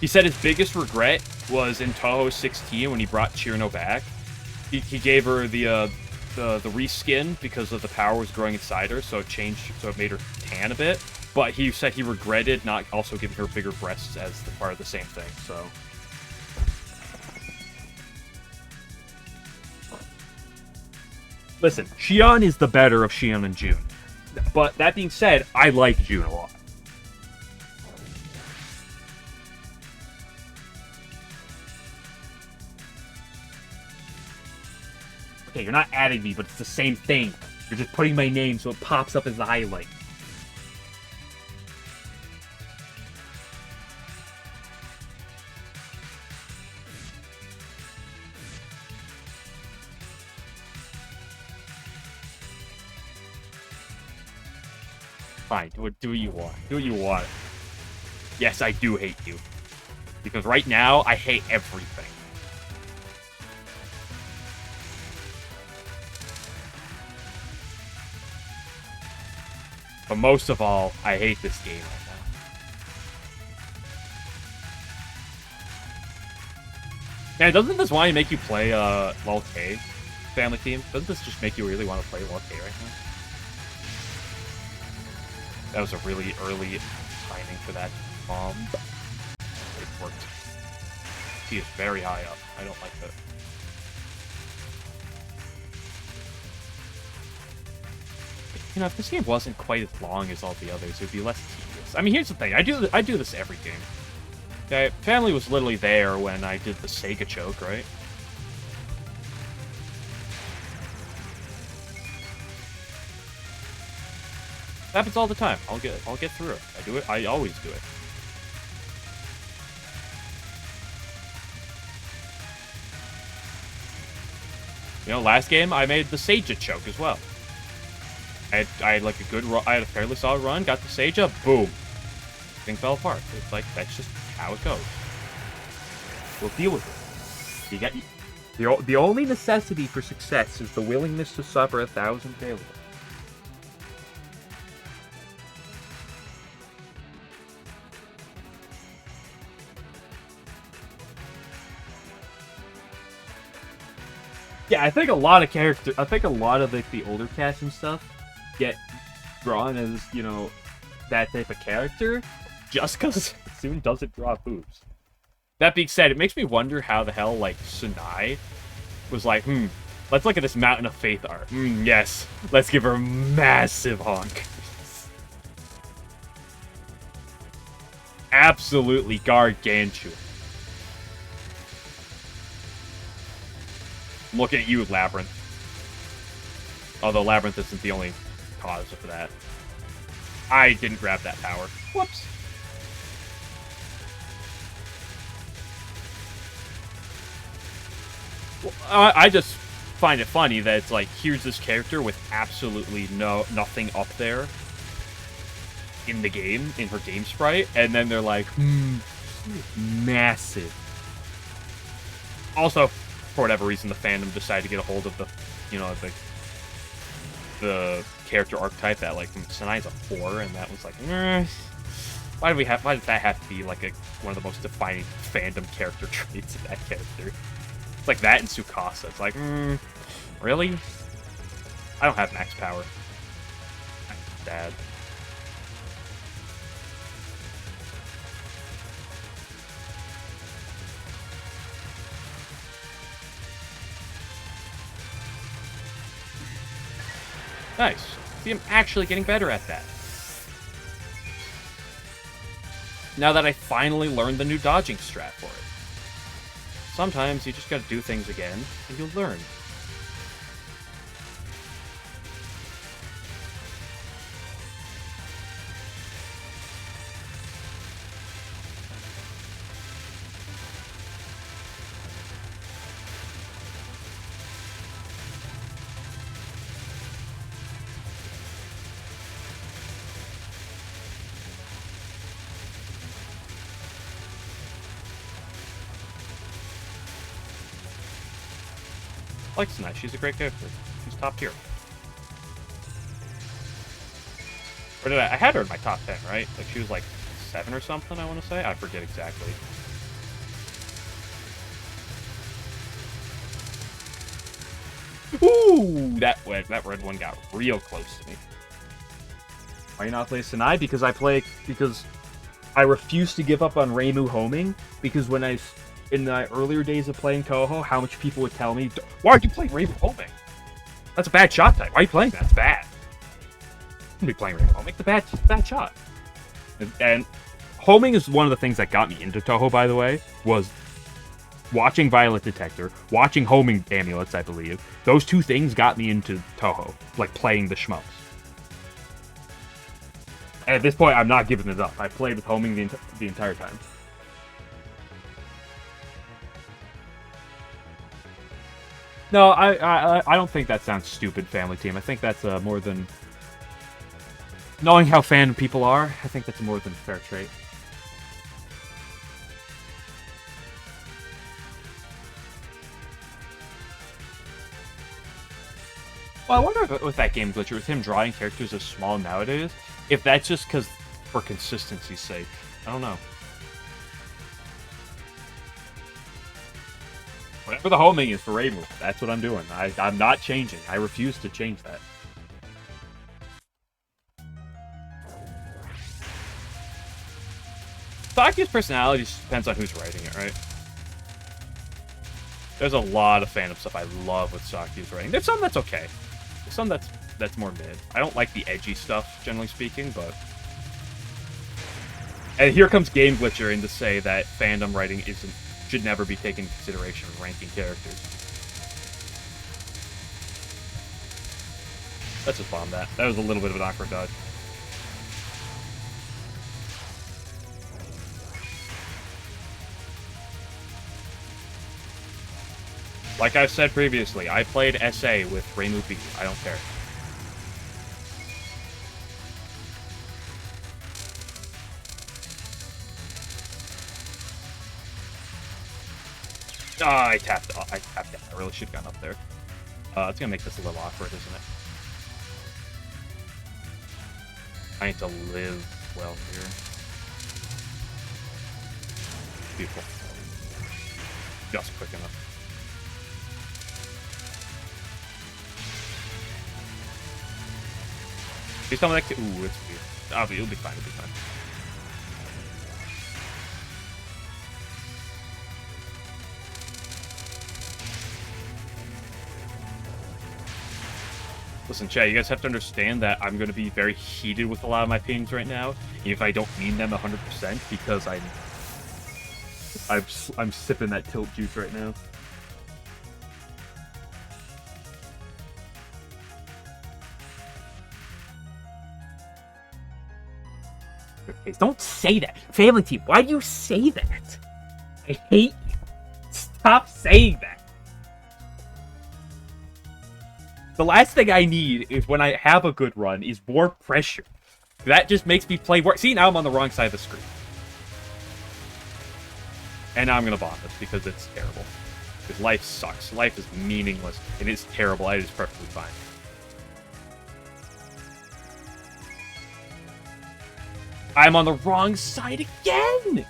He said his biggest regret was in Touhou 16 when he brought Chirno back. He gave her the reskin because of the power was growing inside her, so it made her tan a bit. But he said he regretted not also giving her bigger breasts as the part of the same thing. So listen, Xion is the better of Xion and June. But that being said, I like June a lot. Okay, you're not adding me, but it's the same thing. You're just putting my name so it pops up as a highlight. Fine, do what you want. Do what you want. Yes, I do hate you. Because right now, I hate everything. But most of all, I hate this game right now. Man, doesn't this want to make you play LOL K family team? Doesn't this just make you really want to play LOL K right now? That was a really early timing for that bomb. It worked. He is very high up. I don't like that. You know, if this game wasn't quite as long as all the others, it would be less tedious. I mean, here's the thing. I do this every game. Okay, family was literally there when I did the Sega choke, right? It happens all the time. I'll get through it. I do it. I always do it. You know, last game I made the Seiya choke as well. I had like a good run. I had a fairly solid run. Got the Seiya. Boom. Thing fell apart. It's like that's just how it goes. We'll deal with it. You got the only necessity for success is the willingness to suffer 1,000 failures. Yeah, I think a lot of like the older cast and stuff get drawn as, you know, that type of character just because Soon doesn't draw boobs. That being said, it makes me wonder how the hell, like, Sunai was like, let's look at this Mountain of Faith art. Yes, let's give her a massive honk. Absolutely gargantuan. Look at you, Labyrinth. Although Labyrinth isn't the only cause of that. I didn't grab that power. Whoops. Well, I just find it funny that it's like, here's this character with absolutely nothing up there in the game, in her game sprite, and then they're like, massive. Also, for whatever reason, the fandom decided to get a hold of the, you know, the character archetype that, like, Sunai's a 4, and that was like, why did that have to be, like, one of the most defining fandom character traits of that character? It's like that and Tsukasa. It's like, really? I don't have max power. I'm bad. Nice. See, I'm actually getting better at that. Now that I finally learned the new dodging strat for it. Sometimes you just gotta do things again, and you'll learn. I like Sunai. She's a great character. She's top tier. Or did I had her in my top 10, right? Like, she was like 7 or something, I want to say? I forget exactly. Ooh! That red one got real close to me. Why you not play Sunai? Because I refuse to give up on Reimu homing, because when in the earlier days of playing Touhou, how much people would tell me, why are you playing Reimu homing? That's a bad shot type. Why are you playing that? It's bad. You shouldn't be playing Reimu homing. It's a bad shot. And homing is one of the things that got me into Touhou, by the way, was watching Violet Detector, watching homing amulets, I believe. Those two things got me into Touhou, like playing the shmups. And at this point, I'm not giving it up. I played with homing the entire time. No, I don't think that sounds stupid, Family Team. I think that's more than... Knowing how fan people are, I think that's more than a fair trait. Well, I wonder if with that game glitcher, with him drawing characters as small nowadays, if that's just because for consistency's sake. I don't know. Whatever the homing is for Reimu, that's what I'm doing. I'm not changing. I refuse to change that. Saku's personality just depends on who's writing it, right? There's a lot of fandom stuff I love with Saku's writing. There's some that's okay. There's some that's more mid. I don't like the edgy stuff, generally speaking, but... And here comes Game Glitcher in to say that fandom writing should never be taken into consideration when ranking characters. Let's just bomb that. That was a little bit of an awkward dodge. Like I've said previously, I played SA with Reimu B. I don't care. I tapped out. I really should have gotten up there. It's gonna make this a little awkward, isn't it? I need to live well here. Beautiful. Just quick enough. Please tell me that. Ooh, it's weird. It'll be fine. It'll be fine. Listen, chat, you guys have to understand that I'm going to be very heated with a lot of my pings right now, if I don't mean them 100%, because I'm sipping that tilt juice right now. Don't say that. Family team, why do you say that? I hate you. Stop saying that. The last thing I need is when I have a good run is more pressure. That just makes me play worse. See, now I'm on the wrong side of the screen. And now I'm going to bomb this because it's terrible. Because life sucks. Life is meaningless. It is terrible. It is perfectly fine. I'm on the wrong side again!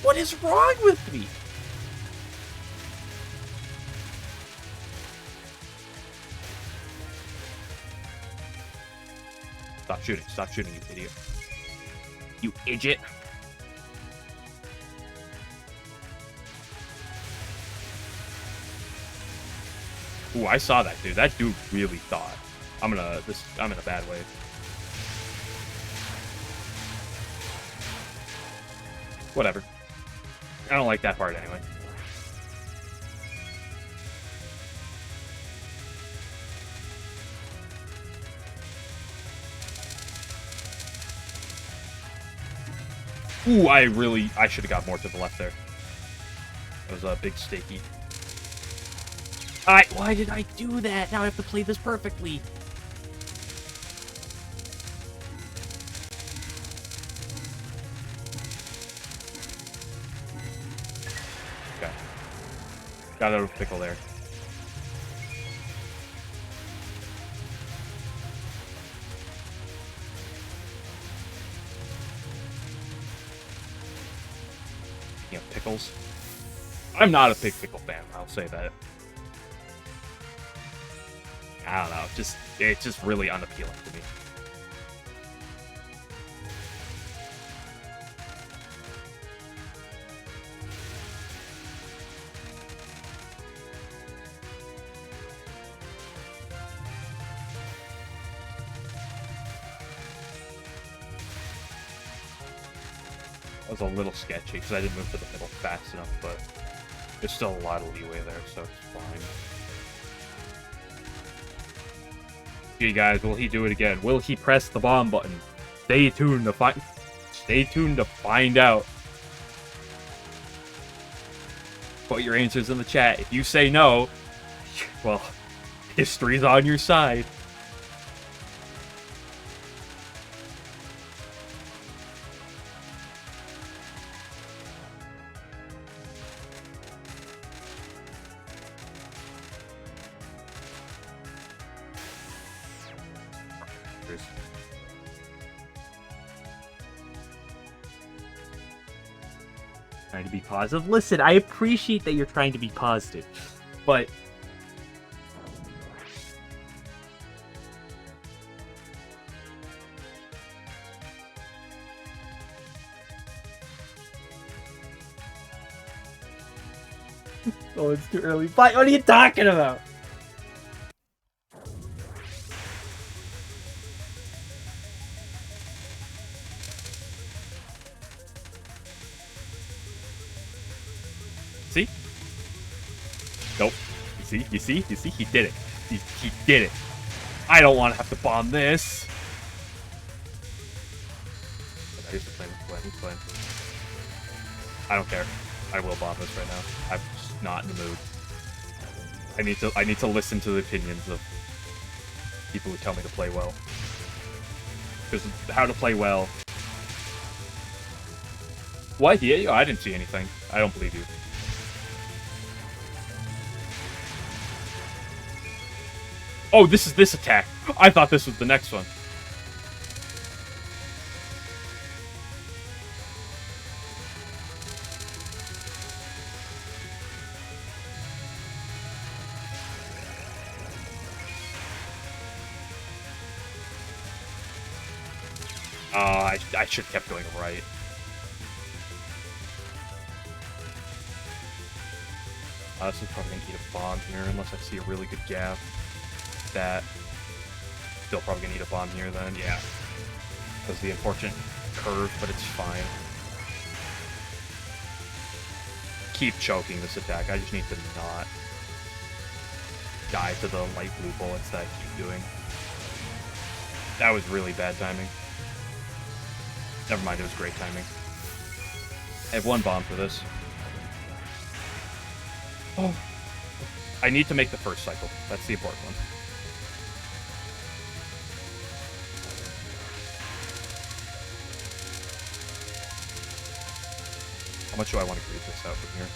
What is wrong with me? Stop shooting. Stop shooting, you idiot. You idiot. Ooh, I saw that dude. That dude really thought. I'm in a bad way. Whatever. I don't like that part anyway. Ooh, I should have got more to the left there. That was a big stakey. Why did I do that? Now I have to play this perfectly. Okay. Got out of pickle there. You know, pickles. I'm not a big pickle fan, I'll say that. I don't know, it's just really unappealing to me. That was a little sketchy because I didn't move to the middle fast enough, but there's still a lot of leeway there, so it's fine. Okay, guys, will he do it again? Will he press the bomb button? Stay tuned to find out. Put your answers in the chat. If you say no, well, history's on your side. Trying to be positive. Listen, I appreciate that you're trying to be positive, but Oh, it's too early. What are you talking about? See? Nope. You see? He did it. He did it. I don't want to have to bomb this. He's playing. I don't care. I will bomb this right now. I'm just not in the mood. I need to listen to the opinions of people who tell me to play well. Because how to play well. What? Yeah, I didn't see anything. I don't believe you. Oh, this is this attack. I thought this was the next one. I should have kept going right. This is probably going to eat a bomb here, unless I see a really good gap. That. Still probably going to eat a bomb here then, yeah. That's the unfortunate curve, but it's fine. Keep choking this attack. I just need to not die to the light blue bullets that I keep doing. That was really bad timing. Never mind, it was great timing. I have one bomb for this. Oh. I need to make the first cycle. That's the important one. How much do I want to grease this out from here?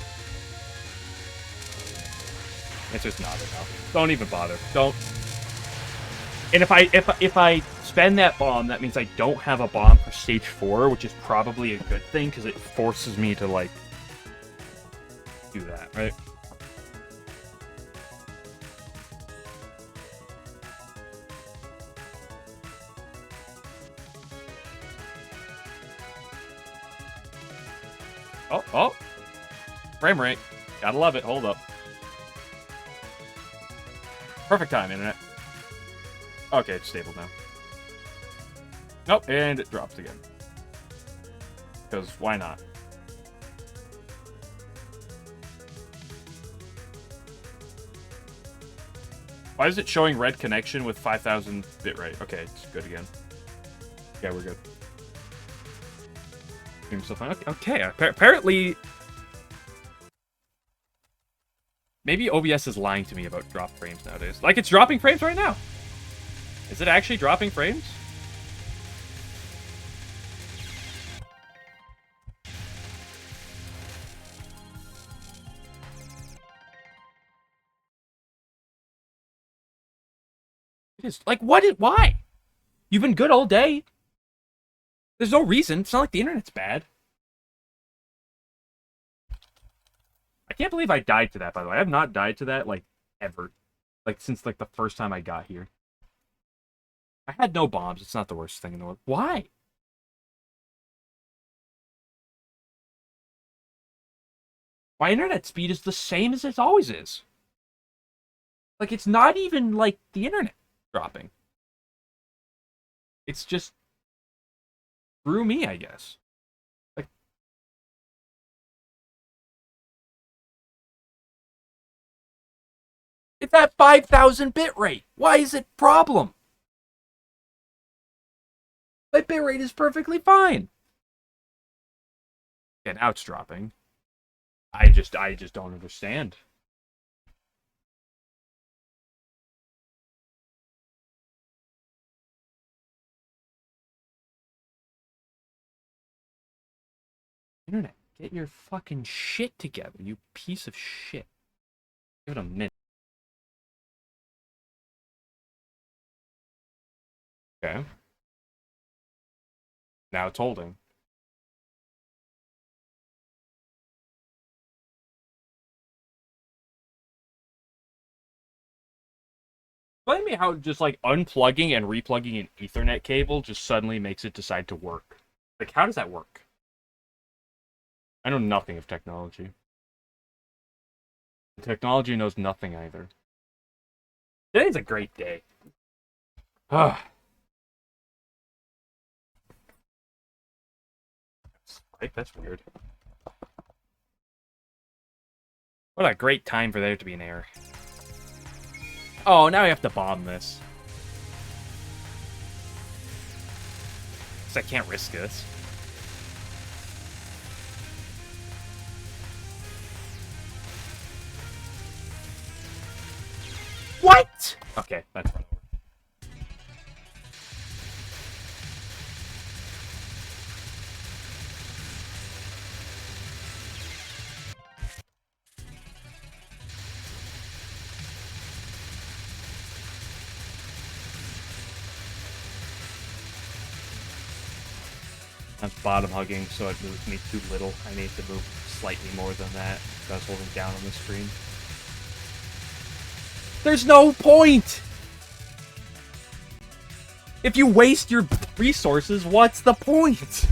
Answer's not enough. Don't even bother. Don't. And if I spend that bomb, that means I don't have a bomb for stage 4, which is probably a good thing because it forces me to like do that, right? Oh. Frame rate. Gotta love it. Hold up. Perfect time, internet. Okay, it's stable now. Nope, and it drops again. Because why not? Why is it showing red connection with 5,000 bitrate? Okay, it's good again. Yeah, we're good. Seems so fine. Okay. Apparently, maybe OBS is lying to me about drop frames nowadays. Like, it's dropping frames right now. Is it actually dropping frames? It is. Like, why? You've been good all day. There's no reason. It's not like the internet's bad. I can't believe I died to that, by the way. I have not died to that, like, ever. Like, since, like, the first time I got here. I had no bombs. It's not the worst thing in the world. Why? My internet speed is the same as it always is. Like, it's not even, like, the internet dropping. It's just through me, I guess. Like, it's at 5,000 bit rate. Why is it a problem? My bit rate is perfectly fine. Yeah, now it's dropping. I just don't understand. Internet, get your fucking shit together, you piece of shit. Give it a minute. Okay. Now it's holding. Explain me how just like unplugging and replugging an Ethernet cable just suddenly makes it decide to work. Like, how does that work? I know nothing of technology. Technology knows nothing either. Today's a great day. Ah. Spike? That's weird. What a great time for there to be an error. Oh, now I have to bomb this. I can't risk this. What? Okay, that's fine. I'm bottom hugging, so it moved me too little. I need to move slightly more than that. I was holding down on the screen. There's no point! If you waste your resources, what's the point?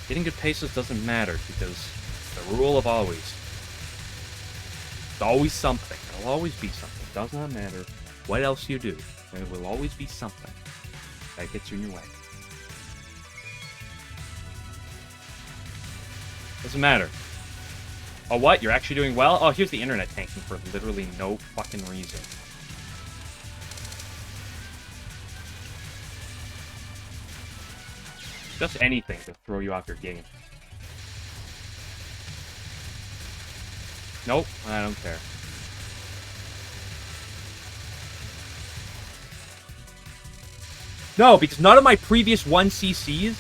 Getting good paces doesn't matter, because the rule of always. It's always something. There'll always be something. It does not matter what else you do. There will always be something that gets you in your way. Doesn't matter. Oh, what? You're actually doing well? Oh, here's the internet tanking for literally no fucking reason. Just anything to throw you off your game. Nope, I don't care. No, because none of my previous 1cc's...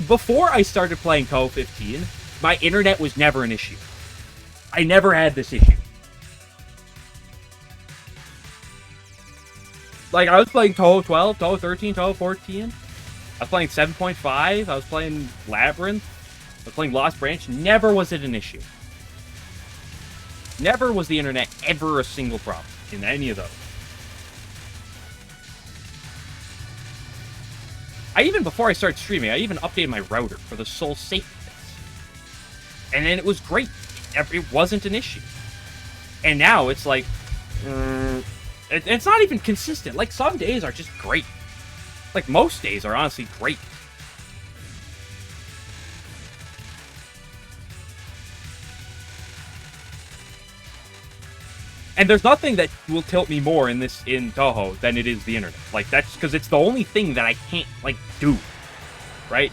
Before I started playing Touhou 15, my internet was never an issue. I never had this issue. Like, I was playing Touhou 12, Touhou 13, Touhou 14... I was playing 7.5, I was playing Labyrinth, I was playing Lost Branch. Never was it an issue. Never was the internet ever a single problem in any of those. Before I started streaming, I even updated my router for the sole sake of this. And then it was great. It wasn't an issue. And now it's like, it's not even consistent. Like, some days are just great. Like, most days are honestly great. And there's nothing that will tilt me more in Touhou than it is the internet. Like, that's because it's the only thing that I can't, like, do. Right?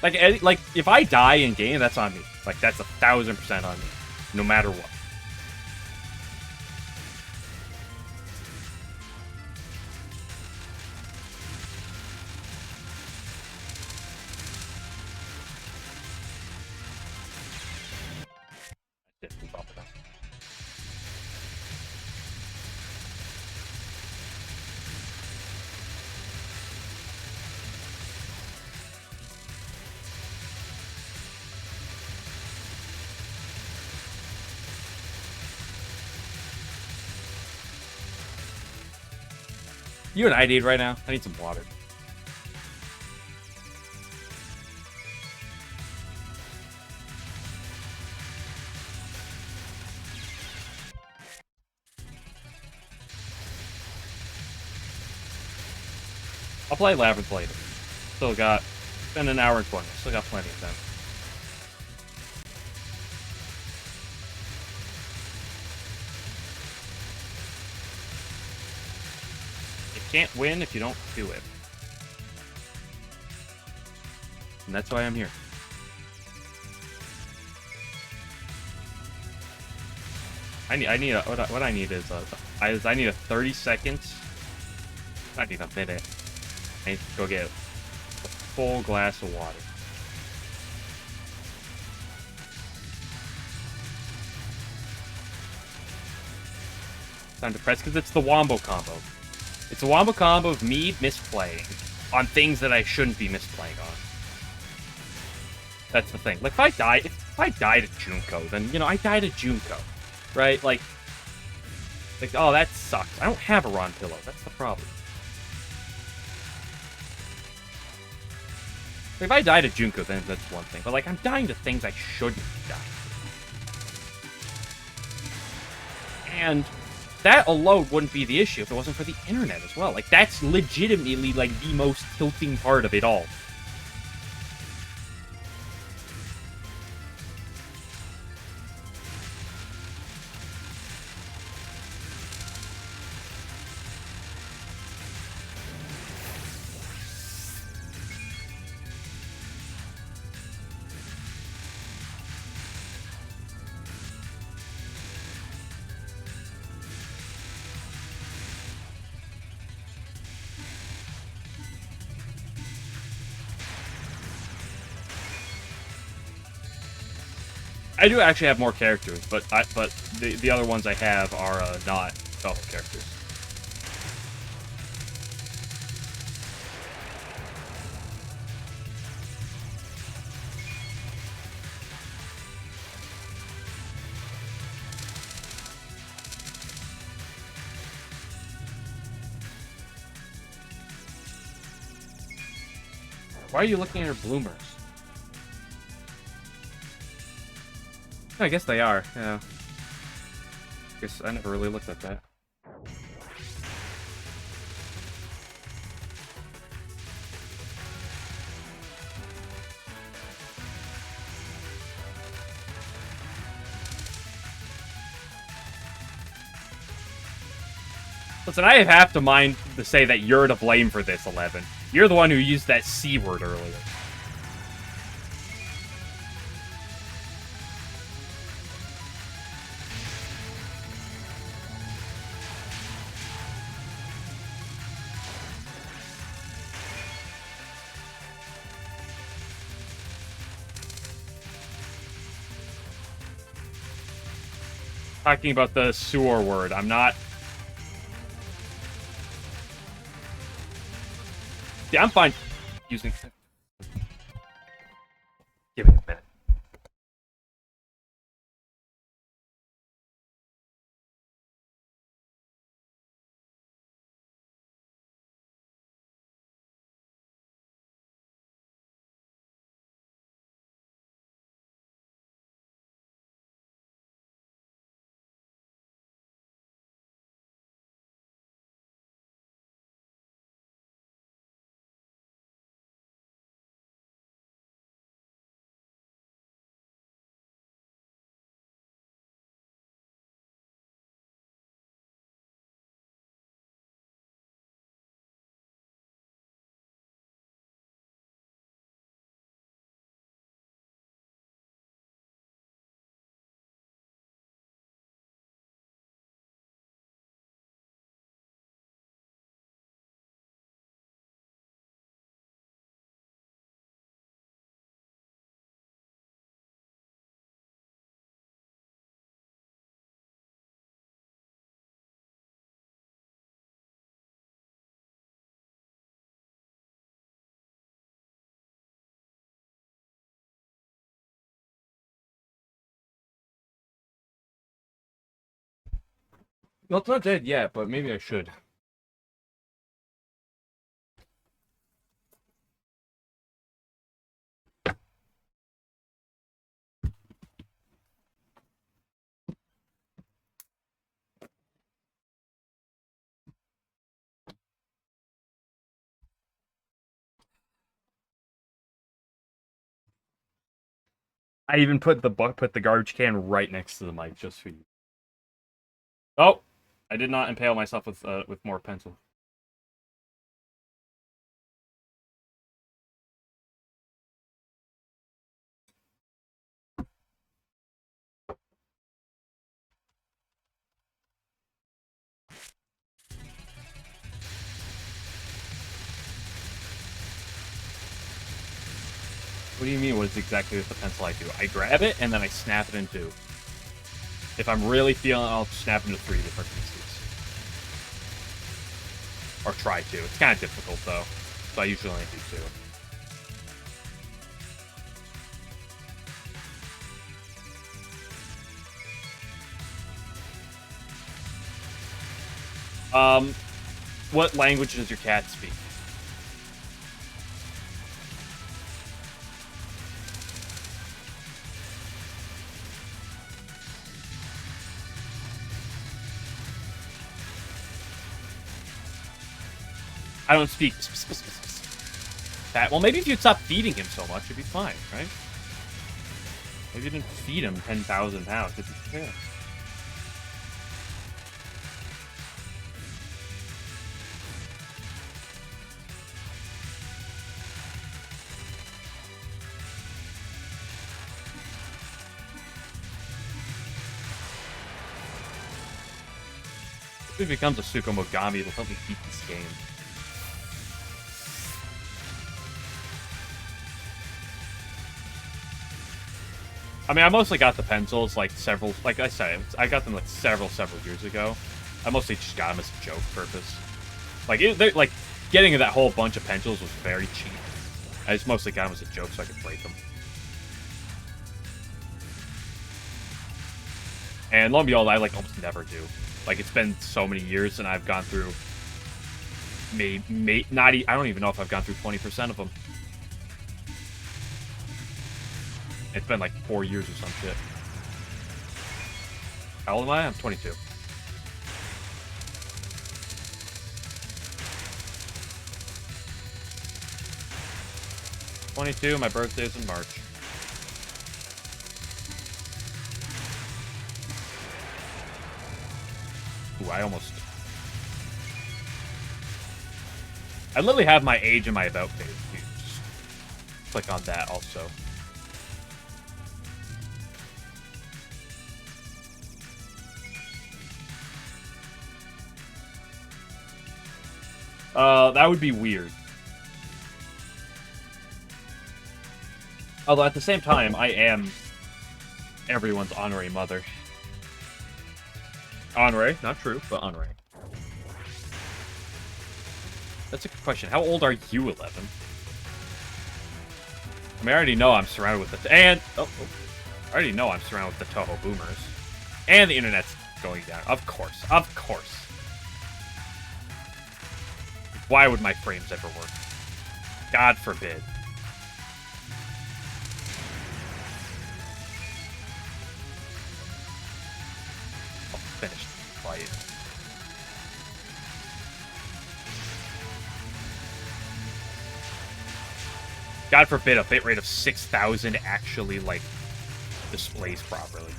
Like, if I die in game, that's on me. Like, that's 1000% on me. No matter what. You and I need right now? I need some water. I'll play Labyrinth later. Still got... Been an hour and 20. Still got plenty of time. Can't win if you don't do it. And that's why I'm here. What I need is I need a 30 seconds. I need a minute. I need to go get a full glass of water. Time to press because it's the wombo combo. It's a wombo combo of me misplaying on things that I shouldn't be misplaying on. That's the thing. Like, if I died at Junko, then, you know, I died at Junko. Right? Like, oh, that sucks. I don't have a Ron Pillow. That's the problem. If I died at Junko, then that's one thing. But, like, I'm dying to things I shouldn't be dying to. And that alone wouldn't be the issue if it wasn't for the internet as well. Like, that's legitimately, like, the most tilting part of it all. I do actually have more characters, but the other ones I have are not fellow characters. Why are you looking at her bloomers? I guess they are, yeah. Guess I never really looked at that. Listen, I have to mind to say that you're to blame for this, 11. You're the one who used that C word earlier. Talking about the sewer word. I'm not... Yeah, I'm fine using... Give me a minute. Well, it's not dead yet, but maybe I should. I even put the garbage can right next to the mic just for you. Oh, I did not impale myself with more pencil. What do you mean? What is exactly with the pencil I do? I grab it and then I snap it in two. If I'm really feeling it, I'll snap into 3 different pieces. Or try to. It's kind of difficult, though. So I usually only do 2. What language does your cat speak? I don't speak that. Well, maybe if you'd stop feeding him so much, it'd be fine, right? Maybe you didn't feed him 10,000 pounds. It'd be fair. If it becomes a Tsukumogami, it'll help me beat this game. I mean, I mostly got the pencils, like, like I said, I got them, like, several years ago. I mostly just got them as a joke purpose. Like, getting that whole bunch of pencils was very cheap. I just mostly got them as a joke so I could break them. And lo and behold, I, like, almost never do. Like, it's been so many years, and I've gone through... I don't even know if I've gone through 20% of them. It's been like 4 years or some shit. How old am I? I'm 22. My birthday's in March. Ooh, I literally have my age and my about page. Just click on that also. That would be weird. Although at the same time, I am everyone's honorary mother. Honorary, not true, but honorary. That's a good question. How old are you, 11? I mean, I already know I'm surrounded with the... I already know I'm surrounded with the Touhou boomers. And the internet's going down. Of course. Of course. Why would my frames ever work? God forbid. I'll finish the fight. God forbid a bitrate of 6,000 actually, like, displays properly.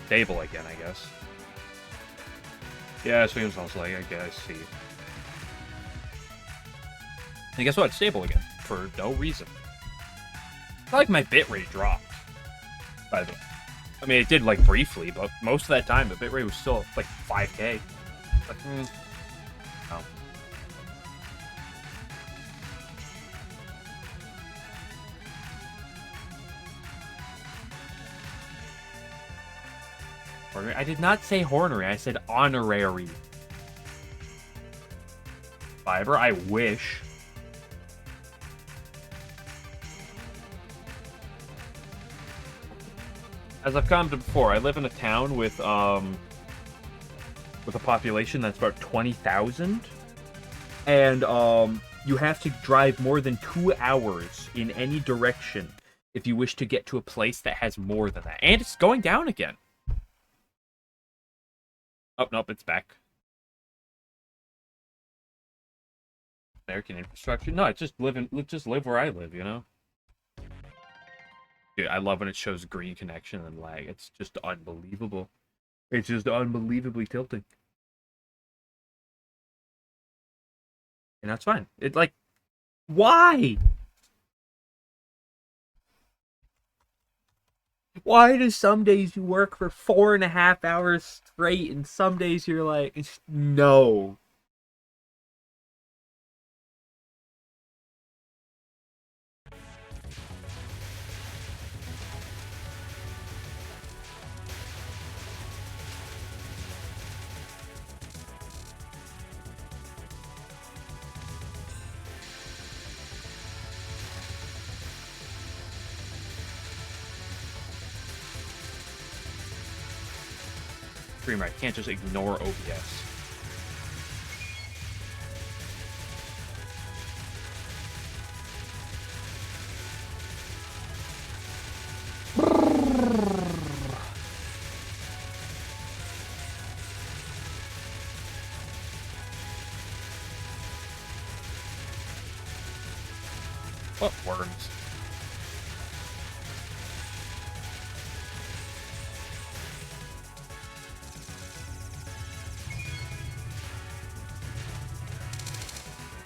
Stable again, I guess. Yeah, Swings was like, I guess, see. And guess what? It's stable again. For no reason. It's not like my bitrate dropped. By the way. I mean, it did, like, briefly, but most of that time, the bitrate was still, like, 5K. Like, no. I did not say hornery, I said honorary. Fiber, I wish. As I've commented before, I live in a town with a population that's about 20,000. And you have to drive more than 2 hours in any direction if you wish to get to a place that has more than that. And it's going down again. Oh, nope, it's back. American infrastructure? No, it's just live where I live, you know? Dude, I love when it shows green connection and lag. It's just unbelievable. It's just unbelievably tilting. And that's fine. It, like, why? Why do some days you work for 4.5 hours straight and some days you're like, no. Streamer, I can't just ignore OBS. What worms?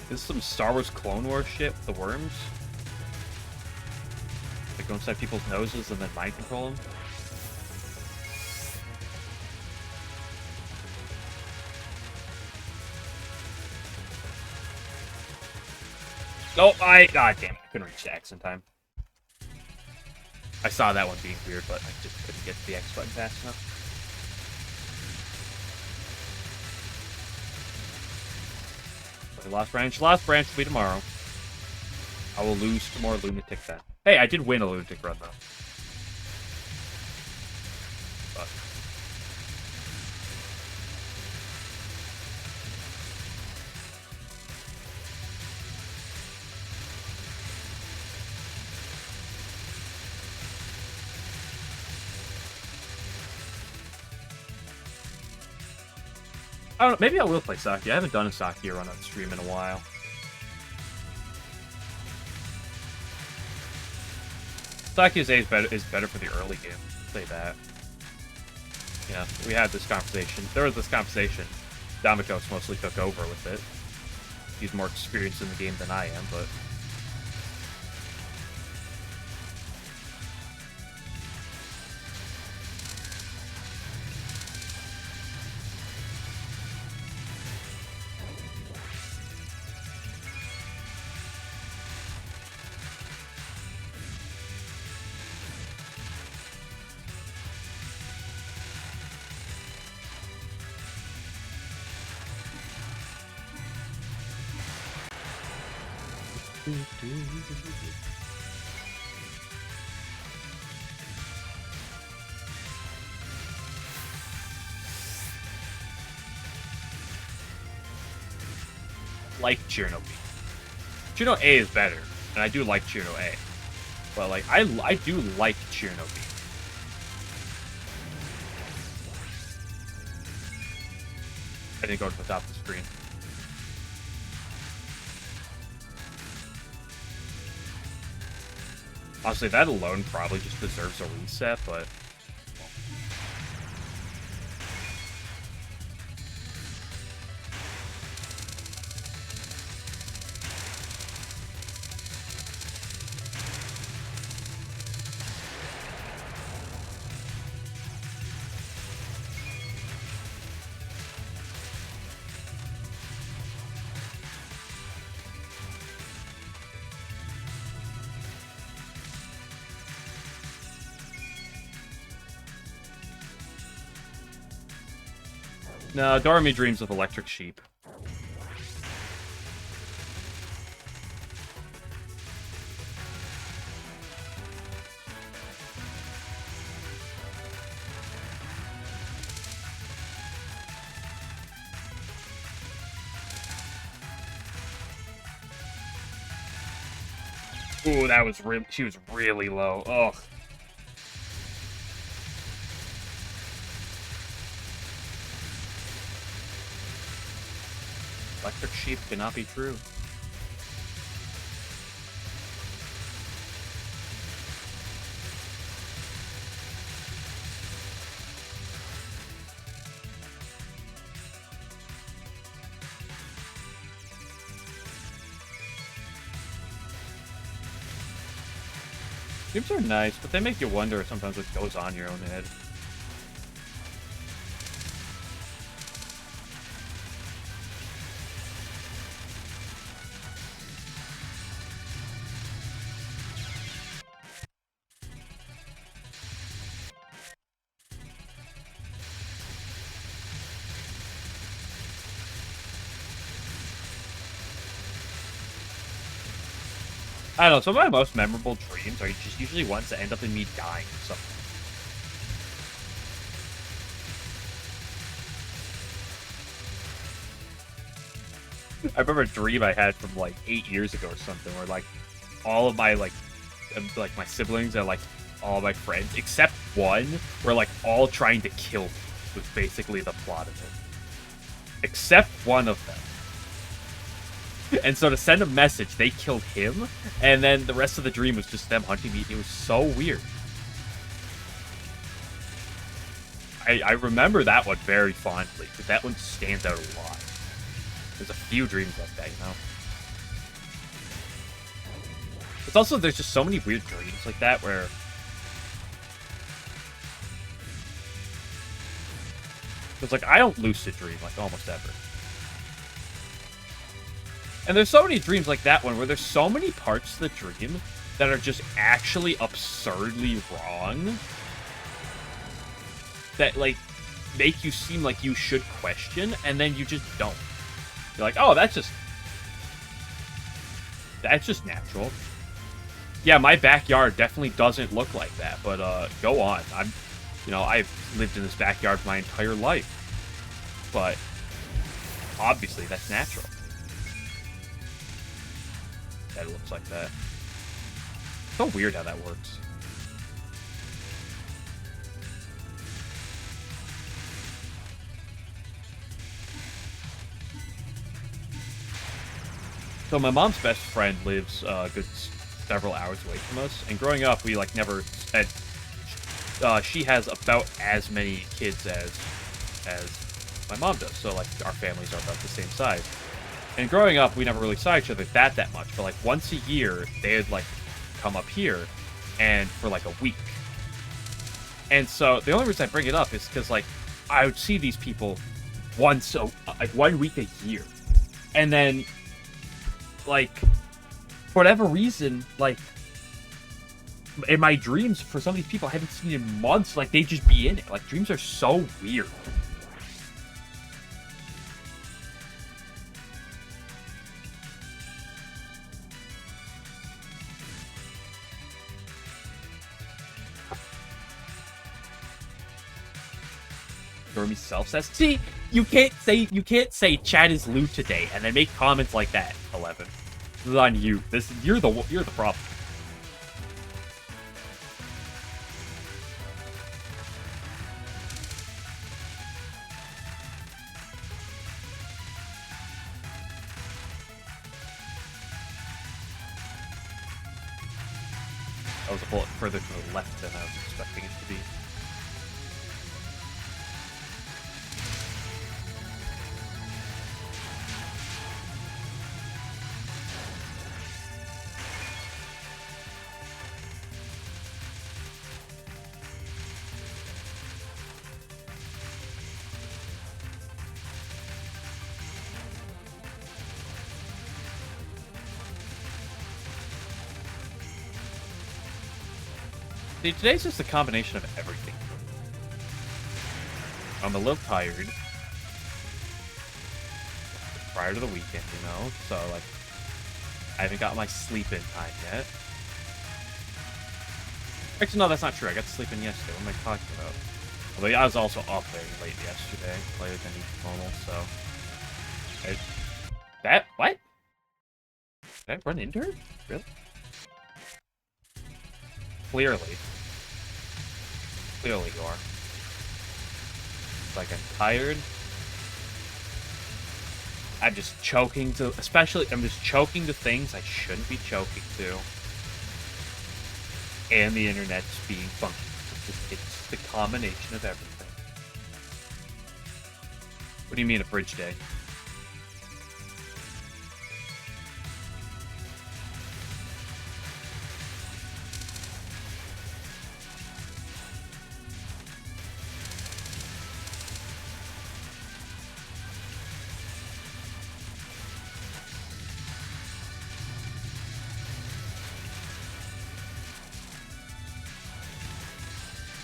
This is some Star Wars Clone Wars shit with the worms. Like go inside people's noses and then mind control them. Oh, god damn it, I couldn't reach the X in time. I saw that one being weird, but I just couldn't get to the X button fast enough. Lost branch will be tomorrow. I will lose to more Lunatic then. Hey, I did win a Lunatic run though. But I don't know, maybe I will play Saki. I haven't done a Saki run on stream in a while. Saki is better for the early game. I'll say that. Yeah, we had this conversation. There was this conversation. Damikos mostly took over with it. He's more experienced in the game than I am, but like Chirno B. Chirno A is better, and I do like Chirno A. But like I do like Chirno B. I didn't go to the top of the screen. Honestly, that alone probably just deserves a reset, but no, Dorami dreams of electric sheep. Ooh, that was she was really low. Ugh. Electric sheep cannot be true. Dreams are nice, but they make you wonder sometimes what goes on in your own head. I don't know, some of my most memorable dreams are just usually ones that end up in me dying or something. I remember a dream I had from like 8 years ago or something, where like all of my like my siblings and like all of my friends, except one, were like all trying to kill me. Was basically the plot of it. Except one of them. And so to send a message, they killed him, and then the rest of the dream was just them hunting me. It was so weird. I remember that one very fondly, because that one stands out a lot. There's a few dreams like that, you know? It's also, there's just so many weird dreams like that, where... It's like, I don't lucid dream, like, almost ever. And there's so many dreams like that one, where there's so many parts of the dream that are just actually absurdly wrong. That, like, make you seem like you should question, and then you just don't. You're like, oh, that's just natural. Yeah, my backyard definitely doesn't look like that, but, go on. I've lived in this backyard my entire life. But, obviously, that's natural. That it looks like that. So weird how that works. So my mom's best friend lives a good several hours away from us, and growing up, we like never had. She has about as many kids as my mom does, so like our families are about the same size. And growing up, we never really saw each other that much, but like once a year, they'd like come up here, and for like a week. And so the only reason I bring it up is because like I would see these people once, like 1 week a year, and then like for whatever reason, like in my dreams, for some of these people I haven't seen in months, like they just be in it. Like dreams are so weird. Dormy self says, see, you can't say chat is loot today and then make comments like that, 11. This is on you. You're the problem. That was a bullet further to the left than I was expecting it to be. See, today's just a combination of everything. I'm a little tired. Prior to the weekend, you know? So, like, I haven't got my sleep in time yet. Actually, no, that's not true. I got to sleep in yesterday. What am I talking about? Although I was also up very late yesterday. Later than normal, so... What? Did I run into her? Really? Clearly. Clearly you are. It's like I'm tired. I'm just choking to, especially, I'm just choking to things I shouldn't be choking to. And the internet's being funky. It's the combination of everything. What do you mean a bridge day?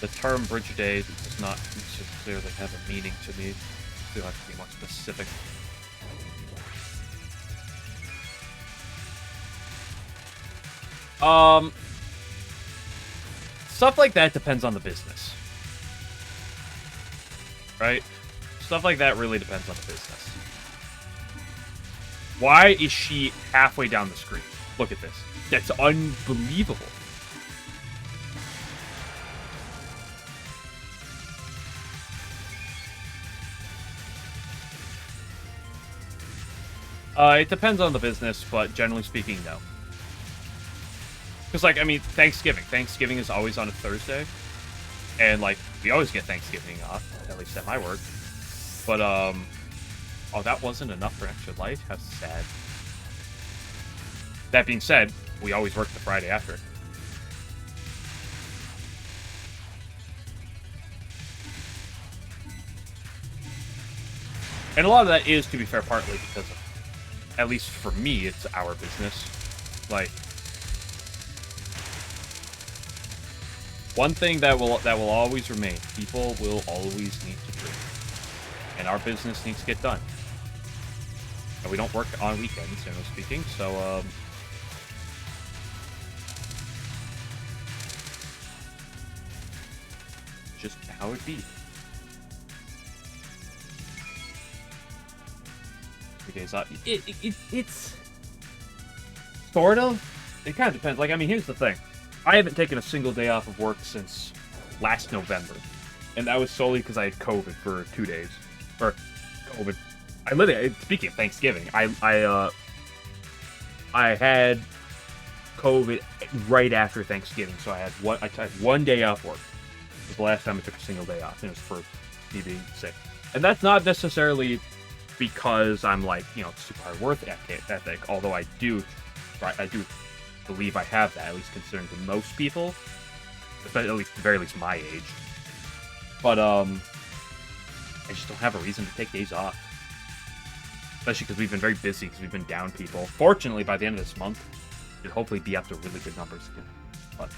The term bridge day does not necessarily have a meaning to me. You'll have to be more specific. Stuff like that depends on the business. Right? Stuff like that really depends on the business. Why is she halfway down the screen? Look at this. That's unbelievable. It depends on the business, but generally speaking, no. Because, like, I mean, Thanksgiving. Thanksgiving is always on a Thursday. And, like, we always get Thanksgiving off, at least at my work. But, oh, that wasn't enough for extra life? How sad. That being said, we always work the Friday after. And a lot of that is, to be fair, partly because of, at least for me, it's our business. Like, one thing that will always remain: people will always need to drink, and our business needs to get done. And we don't work on weekends, generally speaking. So, just how it be. Days off. It's sort of. It kind of depends. Like, I mean, here's the thing. I haven't taken a single day off of work since last November, and that was solely because I had COVID for 2 days. Or COVID. I literally. Speaking of Thanksgiving, I had COVID right after Thanksgiving, so I had one day off work. It was the last time I took a single day off, and it was for me being sick. And that's not necessarily because I'm, like, you know, super hard work ethic, although I do believe I have that, at least considering to most people, at least, at the very least, my age. But, I just don't have a reason to take days off. Especially because we've been very busy, because we've been down people. Fortunately, by the end of this month, we'll hopefully be up to really good numbers again. But,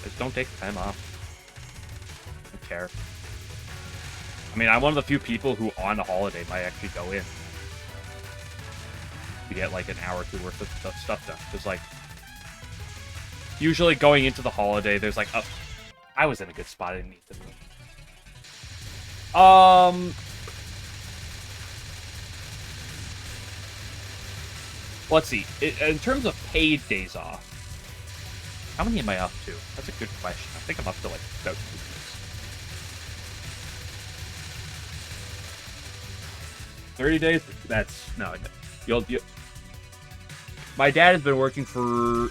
just don't take the time off. I don't care. I mean, I'm one of the few people who, on a holiday, might actually go in to get, like, an hour or two worth of stuff done. Because, like, usually going into the holiday, there's, like, I was in a good spot. I didn't need to move. Let's see. In terms of paid days off, how many am I up to? That's a good question. I think I'm up to, like, about 2 weeks. 30 days? That's... No, you'll... My dad has been working for...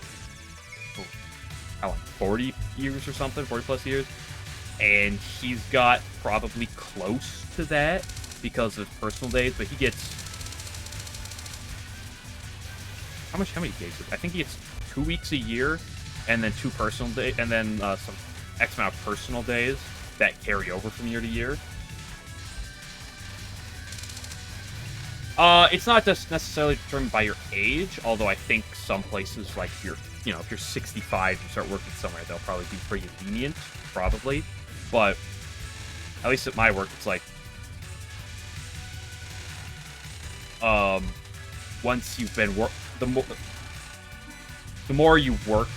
how long? 40 years or something? 40 plus years? And he's got probably close to that because of personal days, but he gets... How many days? I think he gets 2 weeks a year, and then 2 personal days, and then some X amount of personal days that carry over from year to year. It's not just necessarily determined by your age, although I think some places, like, if you're 65, you start working somewhere, they'll probably be pretty lenient, probably. But, at least at my work, it's like, once you've been the more you work,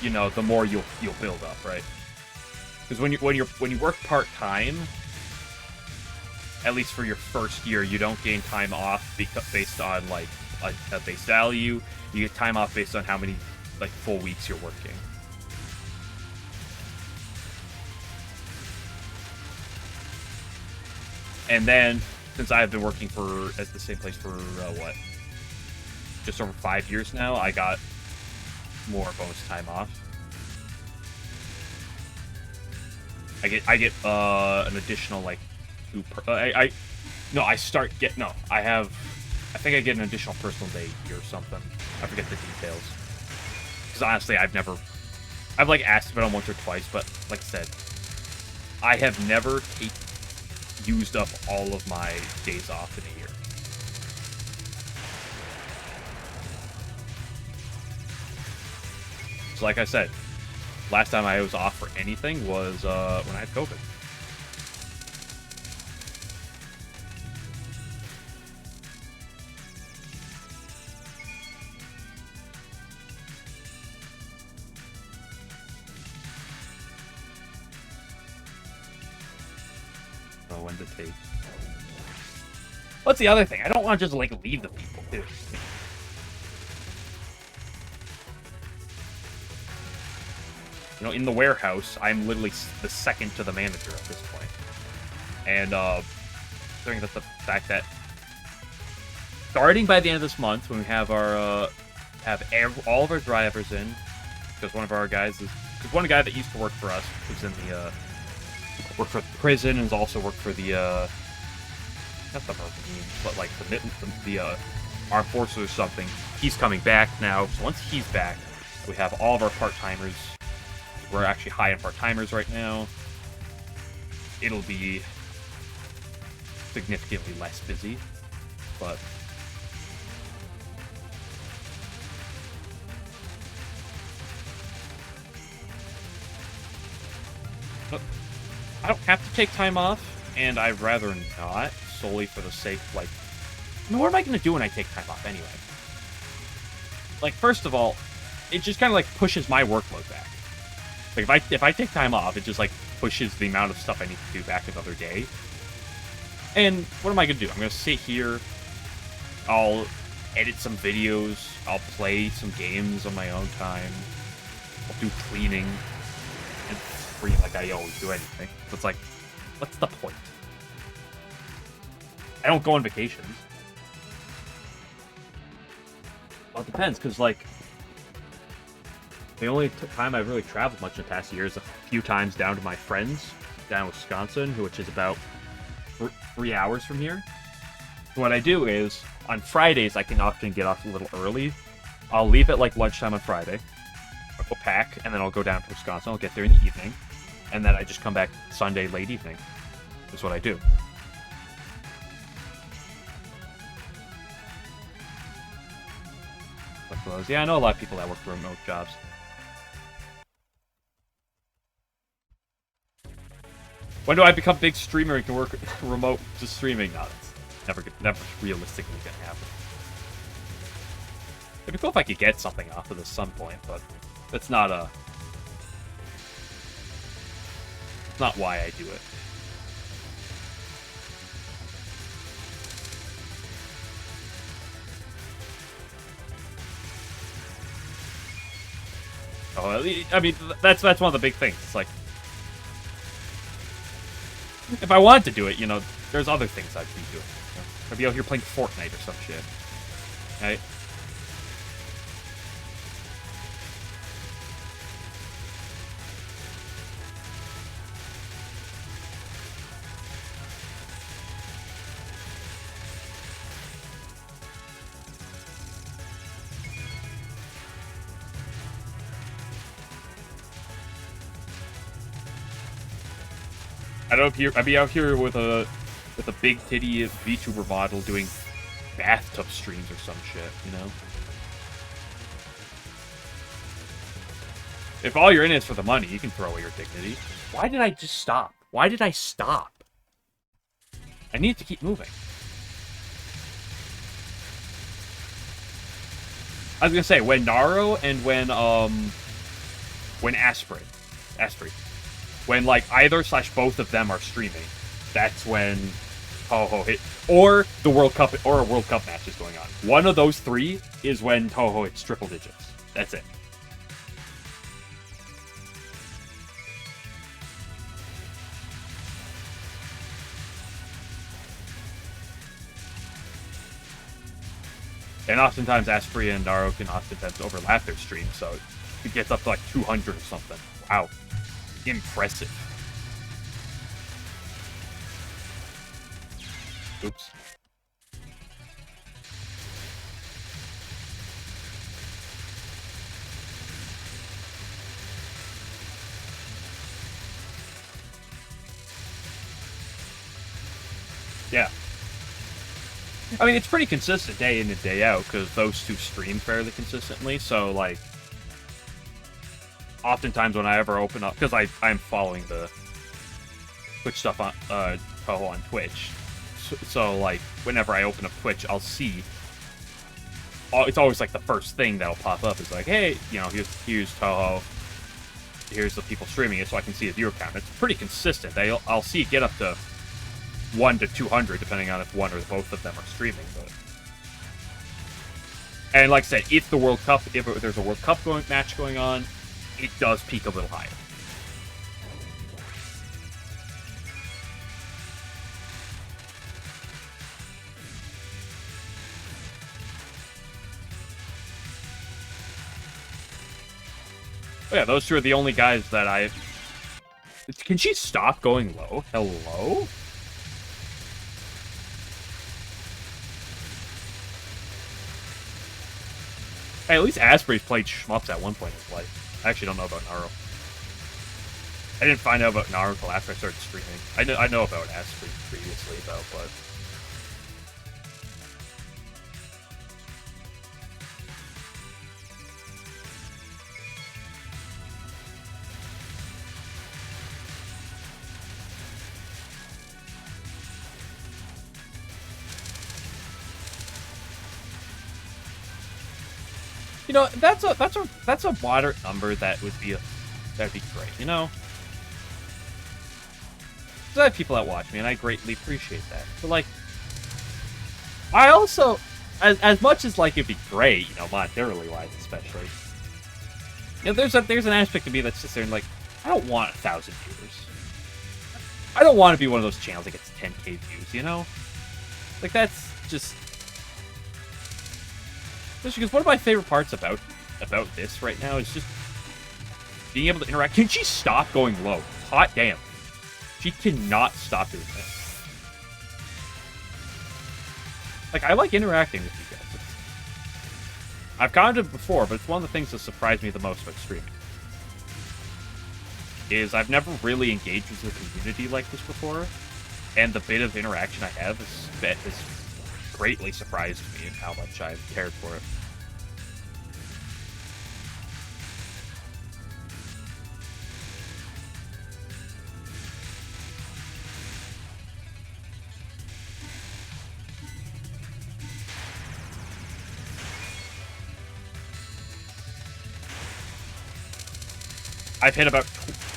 you know, the more you'll build up, right? Because when you work part-time, at least for your first year, you don't gain time off based on, like, a base value. You get time off based on how many like full weeks you're working. And then, since I've been working at the same place for just over 5 years now, I got more bonus time off. I get an additional like 2. I think I get an additional personal day or something. I forget the details. Because honestly, I've like asked about it once or twice, but like I said, I have never used up all of my days off in a year. So like I said, last time I was off for anything was when I had COVID. Oh, when to take. What's the other thing? I don't want to just like leave the people too. You know, in the warehouse, I'm literally the second to the manager at this point. And during the fact that starting by the end of this month, when we have our all of our drivers in, because one of our guys there's one guy that used to work for us, who's in the worked for the prison and has also worked for the not the Marines, but like the armed forces or something. He's coming back now. So once he's back, we have all of our part-timers. We're actually high on part-timers right now. It'll be significantly less busy, but I don't have to take time off, and I'd rather not, solely for the sake, like, I mean, what am I going to do when I take time off anyway? Like, first of all, it just kind of, like, pushes my workload back. Like, if I take time off, it just, like, pushes the amount of stuff I need to do back another day. And what am I going to do? I'm going to sit here, I'll edit some videos, I'll play some games on my own time, I'll do cleaning, and free like I always do anything. So it's like, what's the point? I don't go on vacations. Well, it depends, because, like, the only time I've really traveled much in the past year is a few times down to my friends down in Wisconsin, which is about 3 hours from here. So what I do is, on Fridays, I can often get off a little early. I'll leave at, like, lunchtime on Friday. I'll go pack, and then I'll go down to Wisconsin. I'll get there in the evening. And then I just come back Sunday late evening. That's what I do. Yeah, I know a lot of people that work remote jobs. When do I become big streamer and can work remote just streaming? No, that's never realistically gonna happen. It'd be cool if I could get something off of this at some point, but that's not why I do it. Oh, I mean, that's one of the big things. It's like, if I wanted to do it, you know, there's other things I'd be doing. You know? I'd be out here playing Fortnite or some shit. Right? I don't know if I'd be out here with a big titty VTuber model doing bathtub streams or some shit, you know? If all you're in is for the money, you can throw away your dignity. Why did I just stop? Why did I stop? I need to keep moving. I was gonna say, when Naro and when Asprey, when, like, either / both of them are streaming, that's when Touhou hit, or the World Cup, or a World Cup match is going on. One of those three is when Touhou hits triple digits. That's it. And oftentimes Asprey and Naro can oftentimes overlap their streams, so it gets up to like 200 or something. Wow. Impressive. Oops. Yeah. I mean, it's pretty consistent day in and day out, because those two stream fairly consistently, so, like, oftentimes when I ever open up, because I'm following the Twitch stuff on, Touhou on Twitch, so, like, whenever I open up Twitch, I'll see, it's always, like, the first thing that'll pop up is like, hey, you know, here's Touhou, here's the people streaming it, so I can see the viewer count. It's pretty consistent. I'll see it get up to 1 to 200, depending on if one or both of them are streaming. But... And like I said, if there's a World Cup match going on, it does peak a little higher. Oh, yeah, those two are the only guys that I... Can she stop going low? Hello? Hey, at least Asprey's played shmups at one point in his life. I actually don't know about Naro. I didn't find out about Naro until after I started streaming. I know about Asprey previously, though, but... You know, that's a moderate number that'd be great, you know? Because I have people that watch me, and I greatly appreciate that. But, like, I also, as much as, like, it'd be great, you know, monetarily wise especially, you know, there's an aspect of me that's just there and, like, I don't want 1,000 viewers. I don't want to be one of those channels that gets 10k views, you know? Like, that's just... Because one of my favorite parts about this right now is just being able to interact. Can she stop going low? Hot damn. She cannot stop doing that. Like, I like interacting with you guys. I've commented before, but it's one of the things that surprised me the most about streaming. Is I've never really engaged with the community like this before, and the bit of interaction I have has greatly surprised me in how much I've cared for it.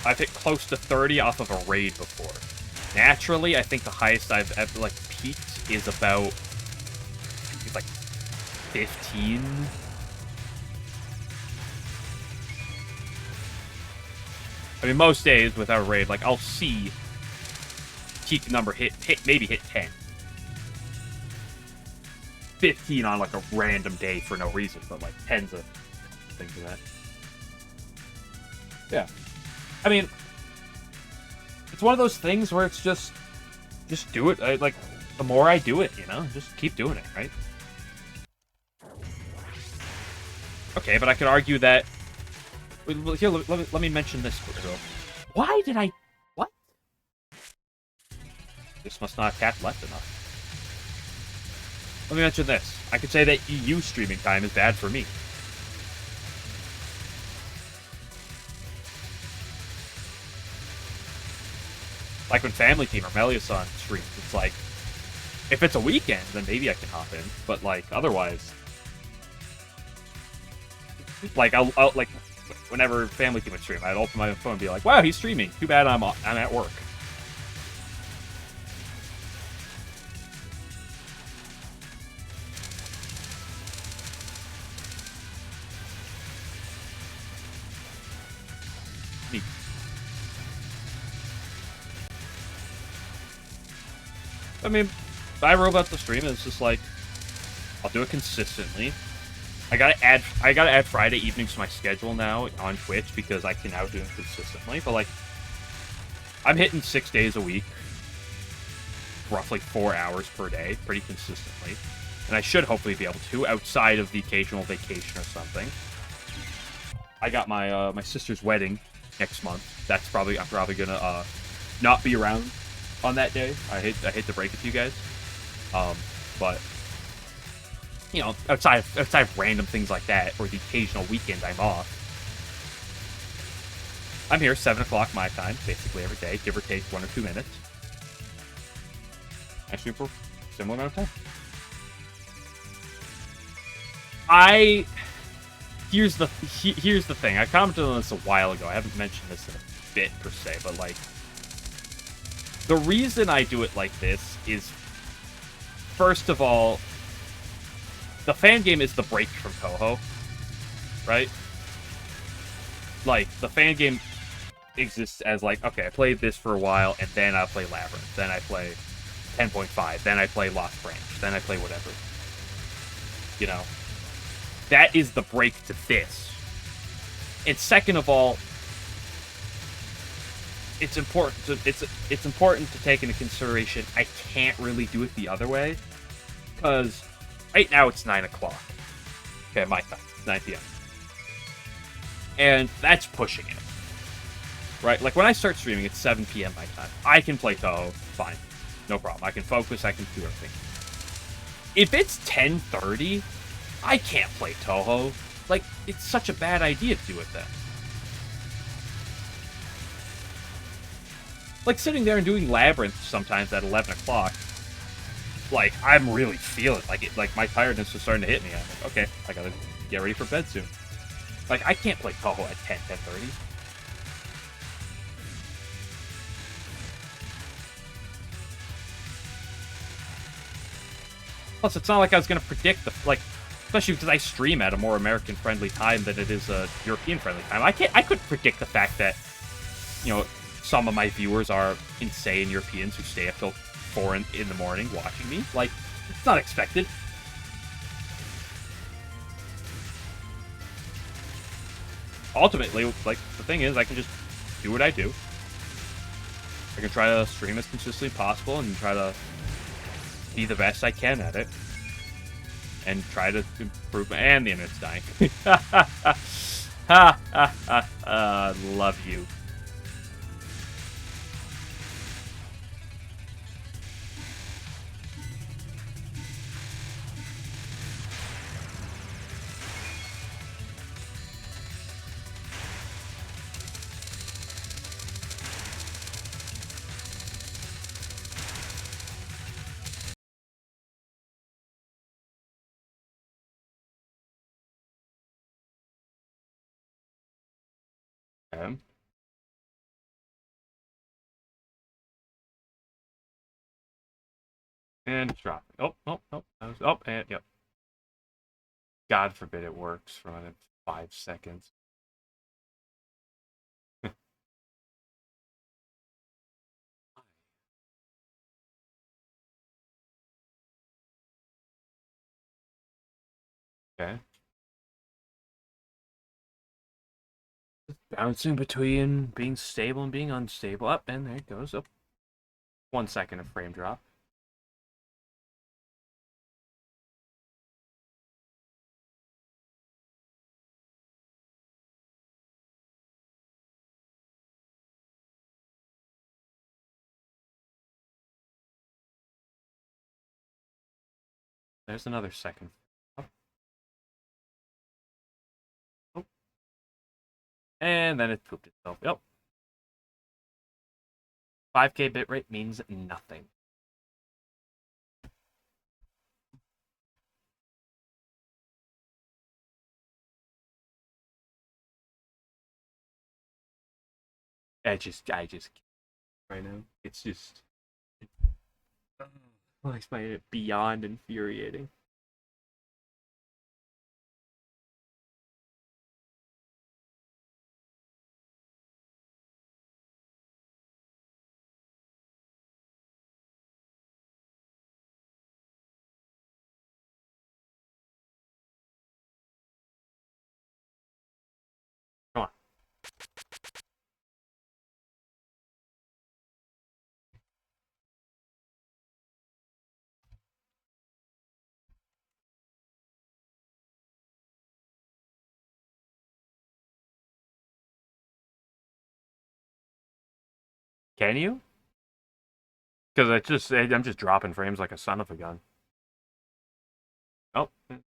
I've hit close to 30 off of a raid before. Naturally, I think the highest I've ever, like, peaked is about, it's like 15. I mean, most days without a raid, like, I'll see peak number maybe hit 10. 15 on, like, a random day for no reason, but, like, 10's a thing for that. Yeah. I mean, it's one of those things where it's just do it. Like, the more I do it, you know, just keep doing it, right? Okay, but I could argue that... Here, let me mention this for you. Why did I... What? This must not have tapped left enough. Let me mention this. I could say that EU streaming time is bad for me. Like when Family Team or Meliuson streams, it's like, if it's a weekend, then maybe I can hop in. But, like, otherwise... Like, I'll like, whenever Family Team would stream, I'd open my phone and be like, wow, he's streaming. Too bad I'm at work. Neat. I mean, I wrote about the stream, and it's just like, I'll do it consistently. I gotta add Friday evenings to my schedule now on Twitch because I can now do it consistently. But like, I'm hitting 6 days a week, roughly 4 hours per day, pretty consistently, and I should hopefully be able to outside of the occasional vacation or something. I got my sister's wedding next month. I'm probably gonna not be around on that day. I hate to break it to you guys, but you know, outside of random things like that, or the occasional weekend I'm off, I'm here 7 o'clock my time, basically every day, give or take 1 or 2 minutes. Actually, for a similar amount of time. Here's the thing. I commented on this a while ago. I haven't mentioned this in a bit per se, but like, the reason I do it like this is, first of all, the fan game is the break from Touhou, right? Like, the fan game exists as like, okay, I played this for a while, and then I'll play Labyrinth, then I play 10.5, then I play Lost Branch, then I play whatever. You know? That is the break to this. And second of all, it's important to take into consideration I can't really do it the other way, because right now it's 9 o'clock. Okay, my time, 9 p.m. And that's pushing it. Right? Like, when I start streaming, it's 7 p.m. my time. I can play Touhou, fine. No problem. I can focus, I can do everything. If it's 10:30, I can't play Touhou. Like, it's such a bad idea to do it then. Like, sitting there and doing Labyrinth sometimes at 11 o'clock, like, I'm really feeling like my tiredness is starting to hit me. I'm like, okay, I gotta get ready for bed soon. Like, I can't play Touhou at 10:30. Plus, it's not like I was gonna predict like, especially because I stream at a more American-friendly time than it is a European-friendly time. I couldn't predict the fact that, you know, some of my viewers are insane Europeans who stay up till 4 in the morning watching me. Like, it's not expected. Ultimately, like, the thing is, I can just do what I do. I can try to stream as consistently as possible and try to be the best I can at it. And try to improve. And the internet's dying. Ha ha ha. Love you. Okay. And it's dropping. Oh, oh, oh. Oh, and yep. God forbid it works for another 5 seconds. Okay. Bouncing between being stable and being unstable. Up, and there it goes. Up. 1 second of frame drop. There's another second. Oh. Oh. And then it pooped itself. Yep. 5K bitrate means nothing. I just right now. It's just, it's my beyond infuriating. Can you? Because I'm just dropping frames like a son of a gun. Oh. And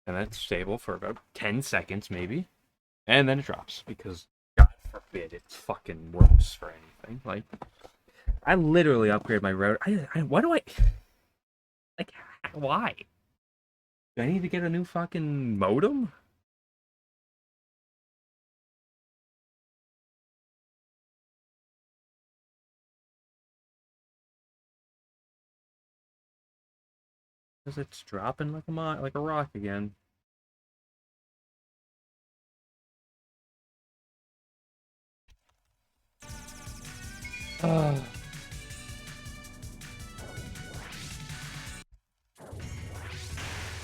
that's stable for about 10 seconds, maybe. And then it drops, because God forbid it fucking works for anything. Like, I literally upgrade my router. Why do I... Like, why? Do I need to get a new fucking modem? Because it's dropping like a rock again.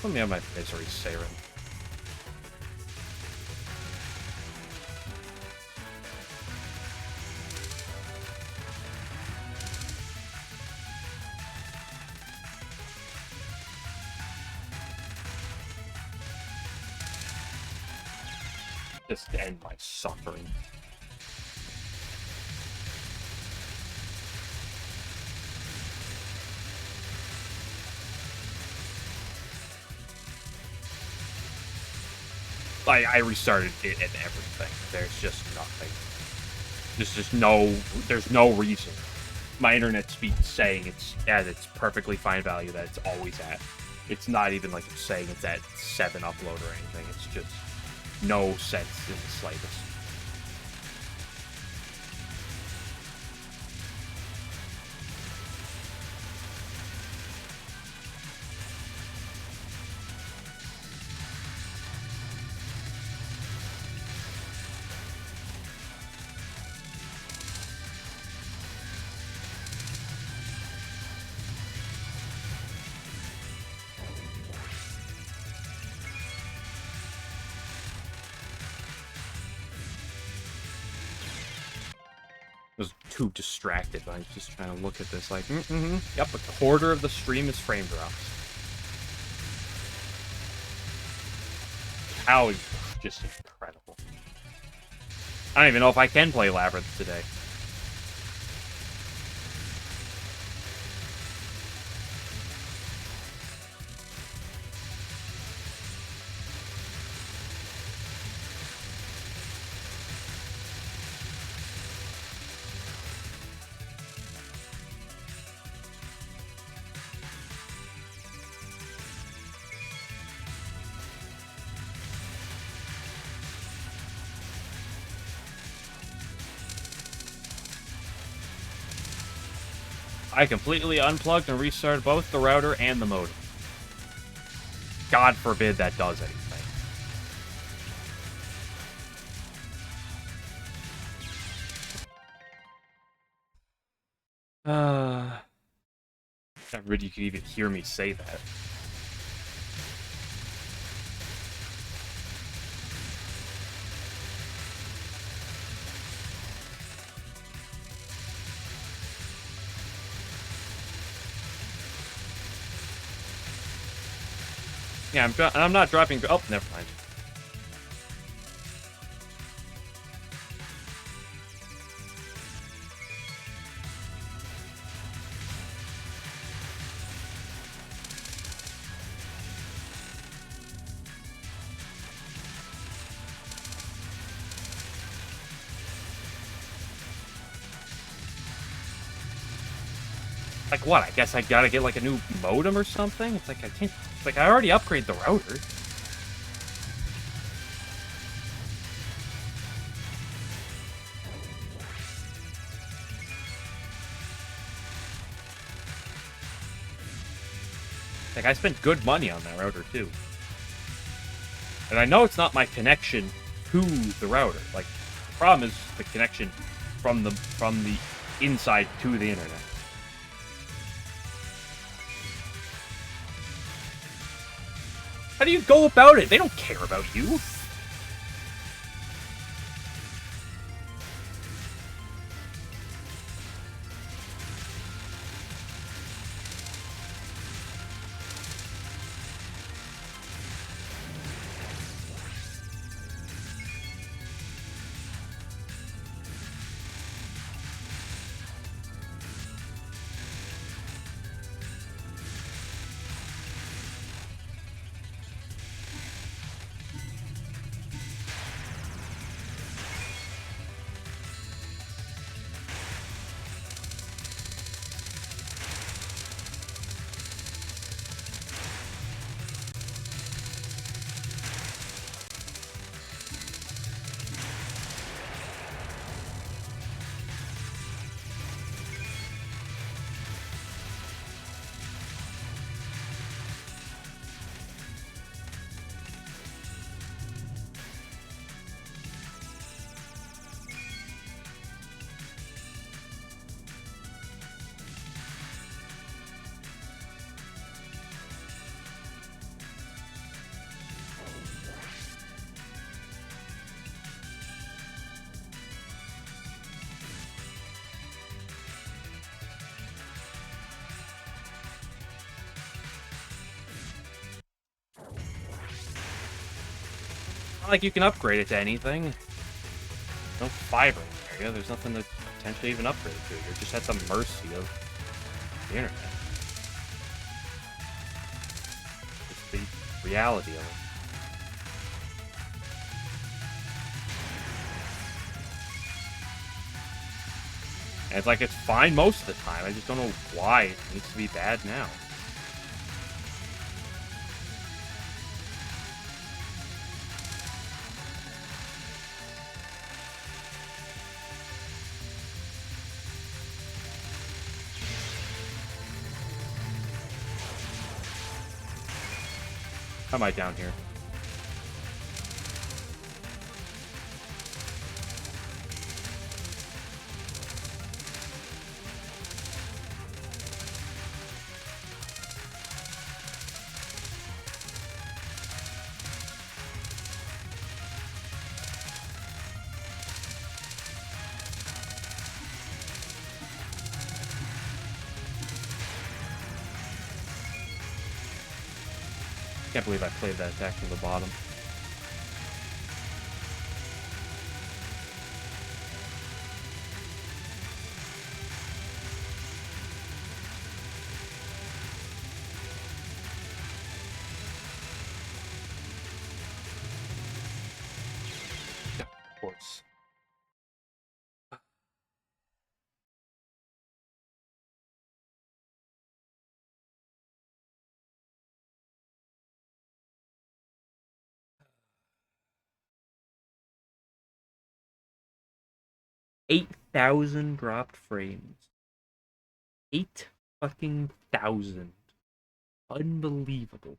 Let me have my misery siren. Just end my suffering. I restarted it and everything. There's just nothing. There's no reason. My internet speed's saying it's at its perfectly fine value that it's always at. It's not even like it's saying it's at 7 upload or anything. It's just no sense in the slightest. I was too distracted by just trying to look at this like, yep, a quarter of the stream is frame drops. How just incredible. I don't even know if I can play Labyrinth today. I completely unplugged and restarted both the router and the modem. God forbid that does anything. Not really you could even hear me say that. Yeah, I'm not dropping... Oh, never mind. Like what? I guess I gotta get like a new modem or something? It's like I can't... It's like I already upgraded the router. Like I spent good money on that router too. And I know it's not my connection to the router. Like the problem is the connection from the inside to the internet. How do you go about it? They don't care about you. Not like you can upgrade it to anything. No fiber in the area. There's nothing to potentially even upgrade to. You're just at the mercy of the internet. It's the reality of it. And it's like it's fine most of the time. I just don't know why it needs to be bad now. How am I down here? Can't believe I played that attack from the bottom. Of course. $8,000 dropped frames. 8 fucking thousand. Unbelievable.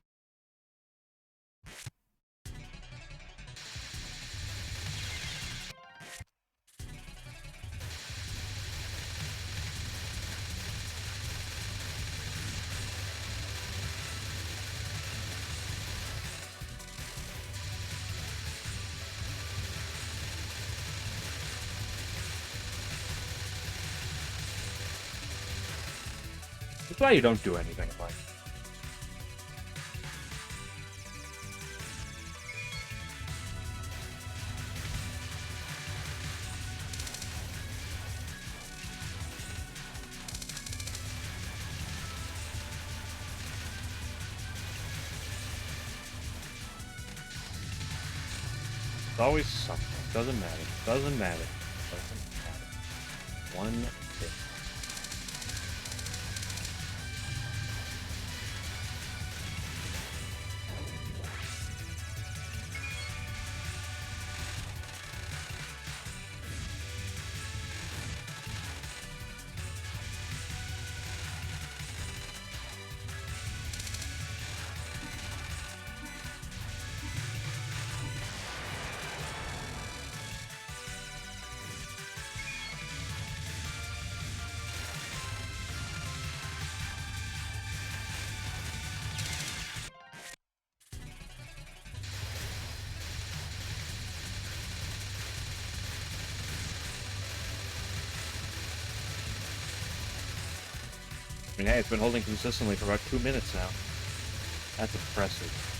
That's why you don't do anything in life. It's always something. Doesn't matter. Doesn't matter. Doesn't matter. One bit. I mean, hey, it's been holding consistently for about 2 minutes now. That's impressive.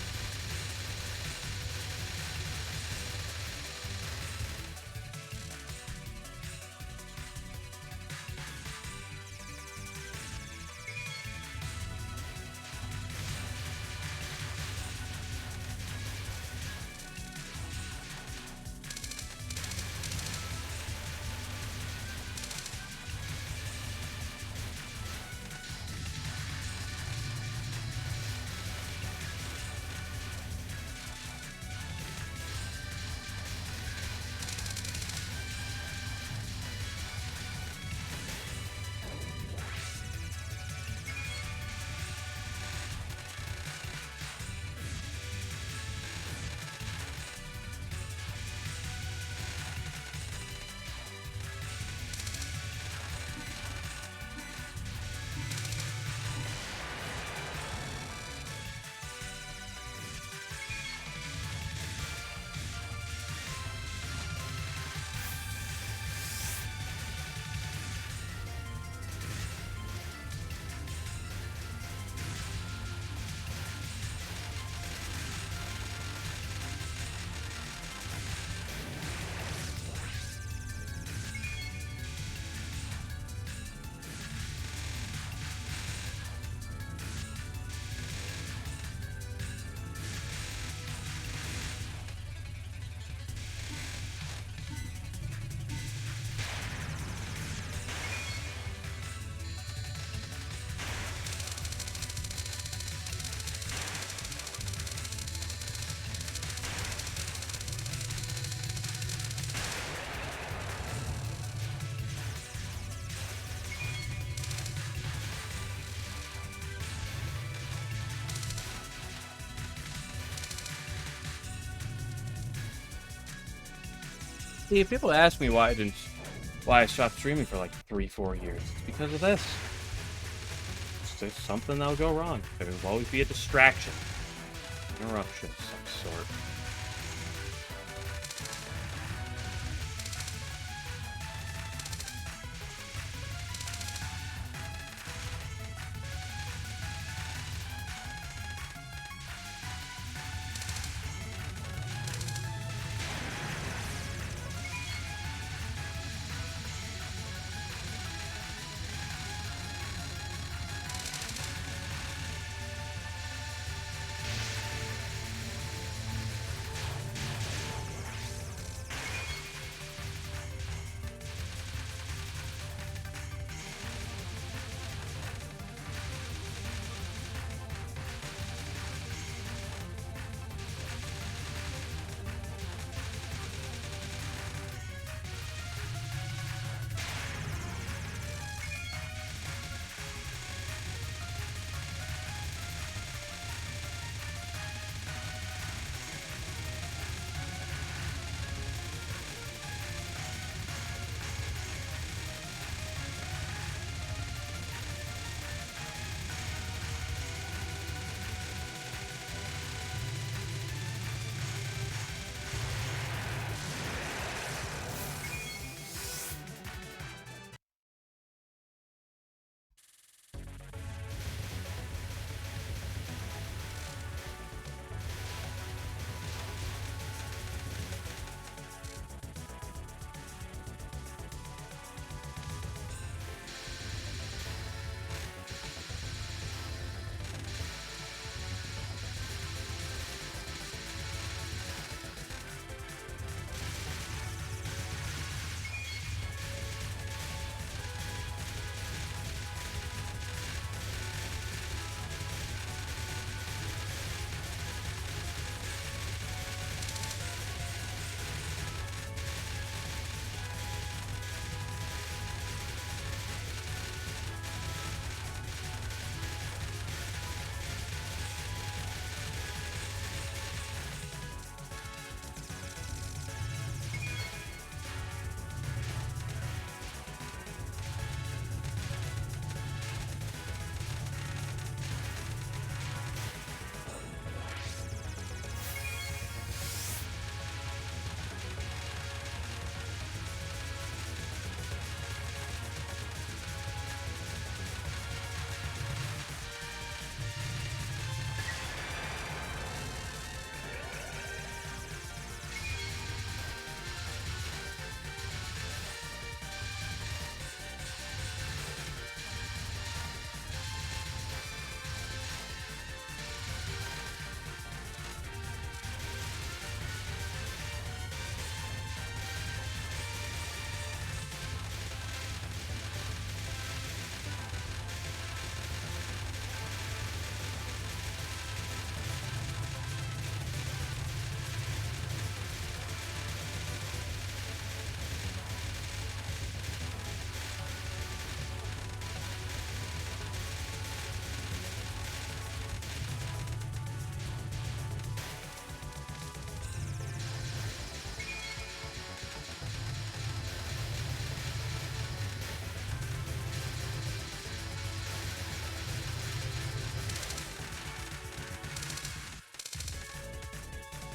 See, if people ask me why I stopped streaming for like 3-4 years, it's because of this. It's just something that'll go wrong. There will always be a distraction, interruption of some sort.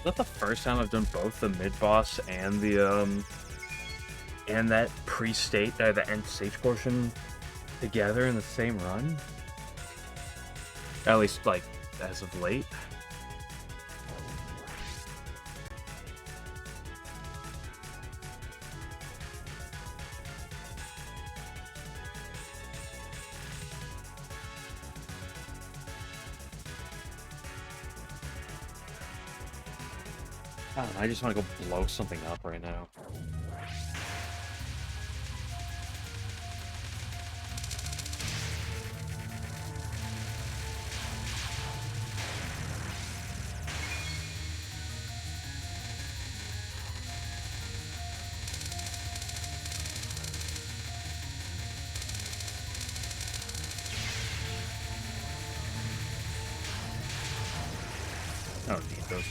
that the first time I've done both the mid-boss and the, and that pre-state, the end stage portion together in the same run? At least, like, as of late. I don't know, I just want to go blow something up right now. I don't need those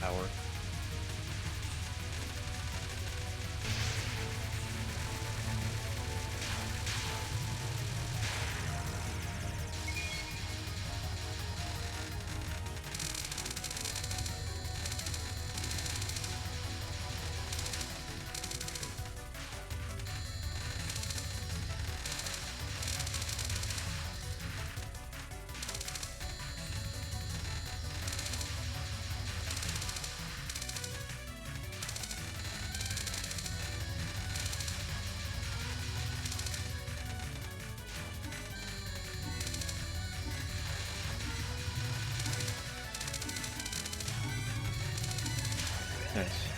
power. Nice.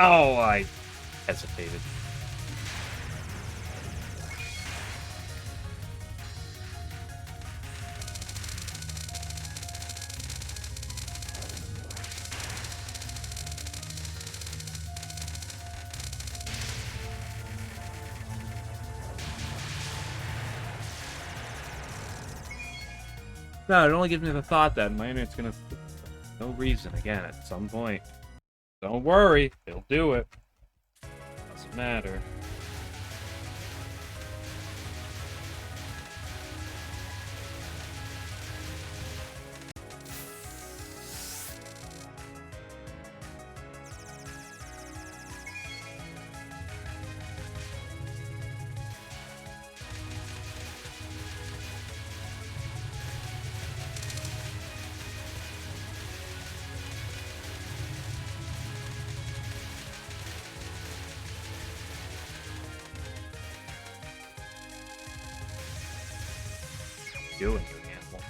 Oh, I hesitated. No, it only gives me the thought that my internet's gonna... No reason, again, at some point. Don't worry, it'll do it. Doesn't matter. Doing you animal.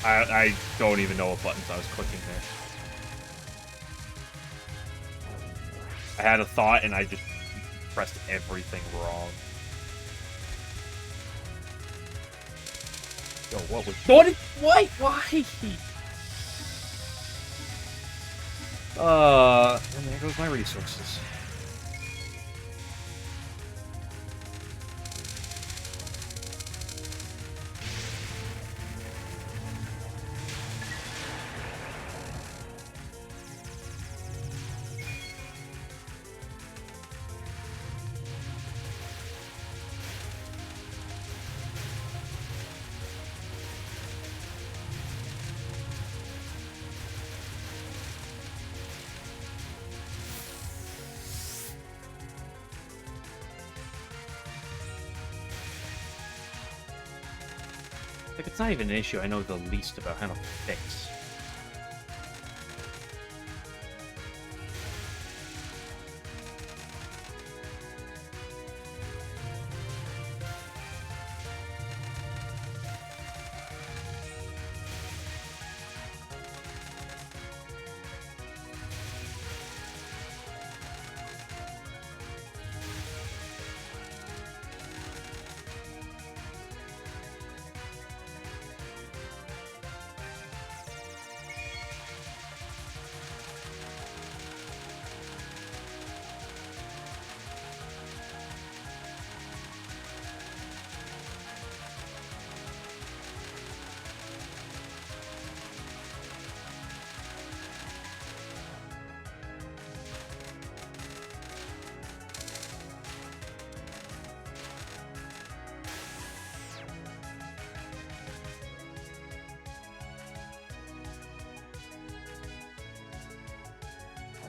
I don't even know what buttons I was clicking there. I had a thought and I just pressed everything wrong. Yo, what was... Why? And there goes my resources. Like, it's not even an issue I know the least about how to fix.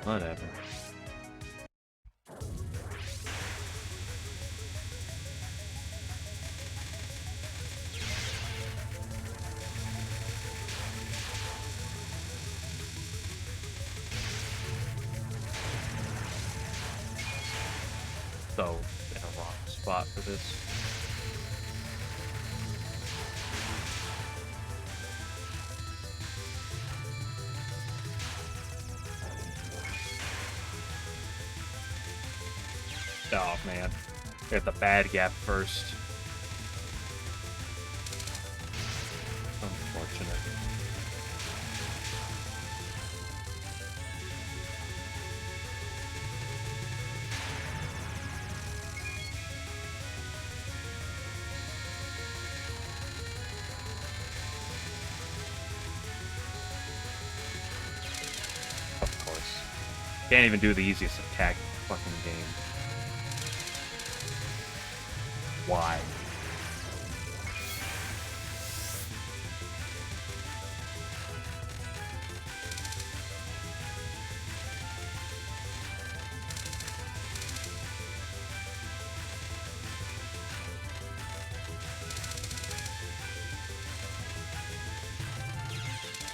Whatever. So, in a wrong spot for this. Oh man, hit the bad gap first. Unfortunate. Of course. Can't even do the easiest attack in the fucking game. Why?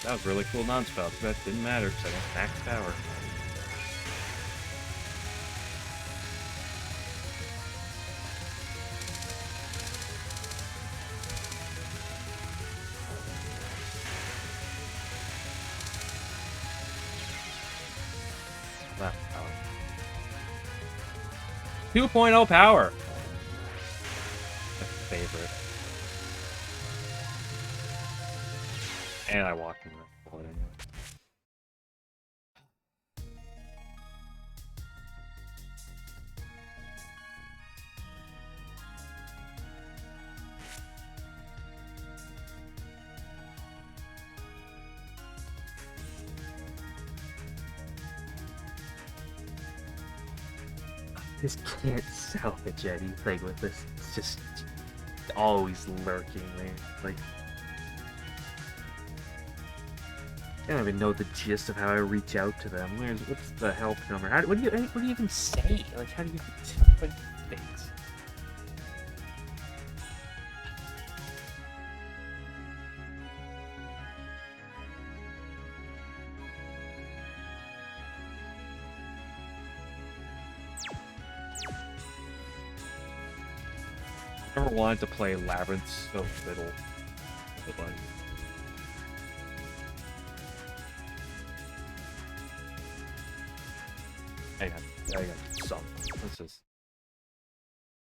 That was really cool non-spell. That didn't matter because I got max power. Left power. 2.0 power. My favorite. And I walked in the bullet anyway. Just can't salvage anything with this. It's just always lurking, man. Like, I don't even know the gist of how I reach out to them. What's the help number? What do you even say? Like, how do you like things? I never wanted to play Labyrinth so little. But like, I got some. This is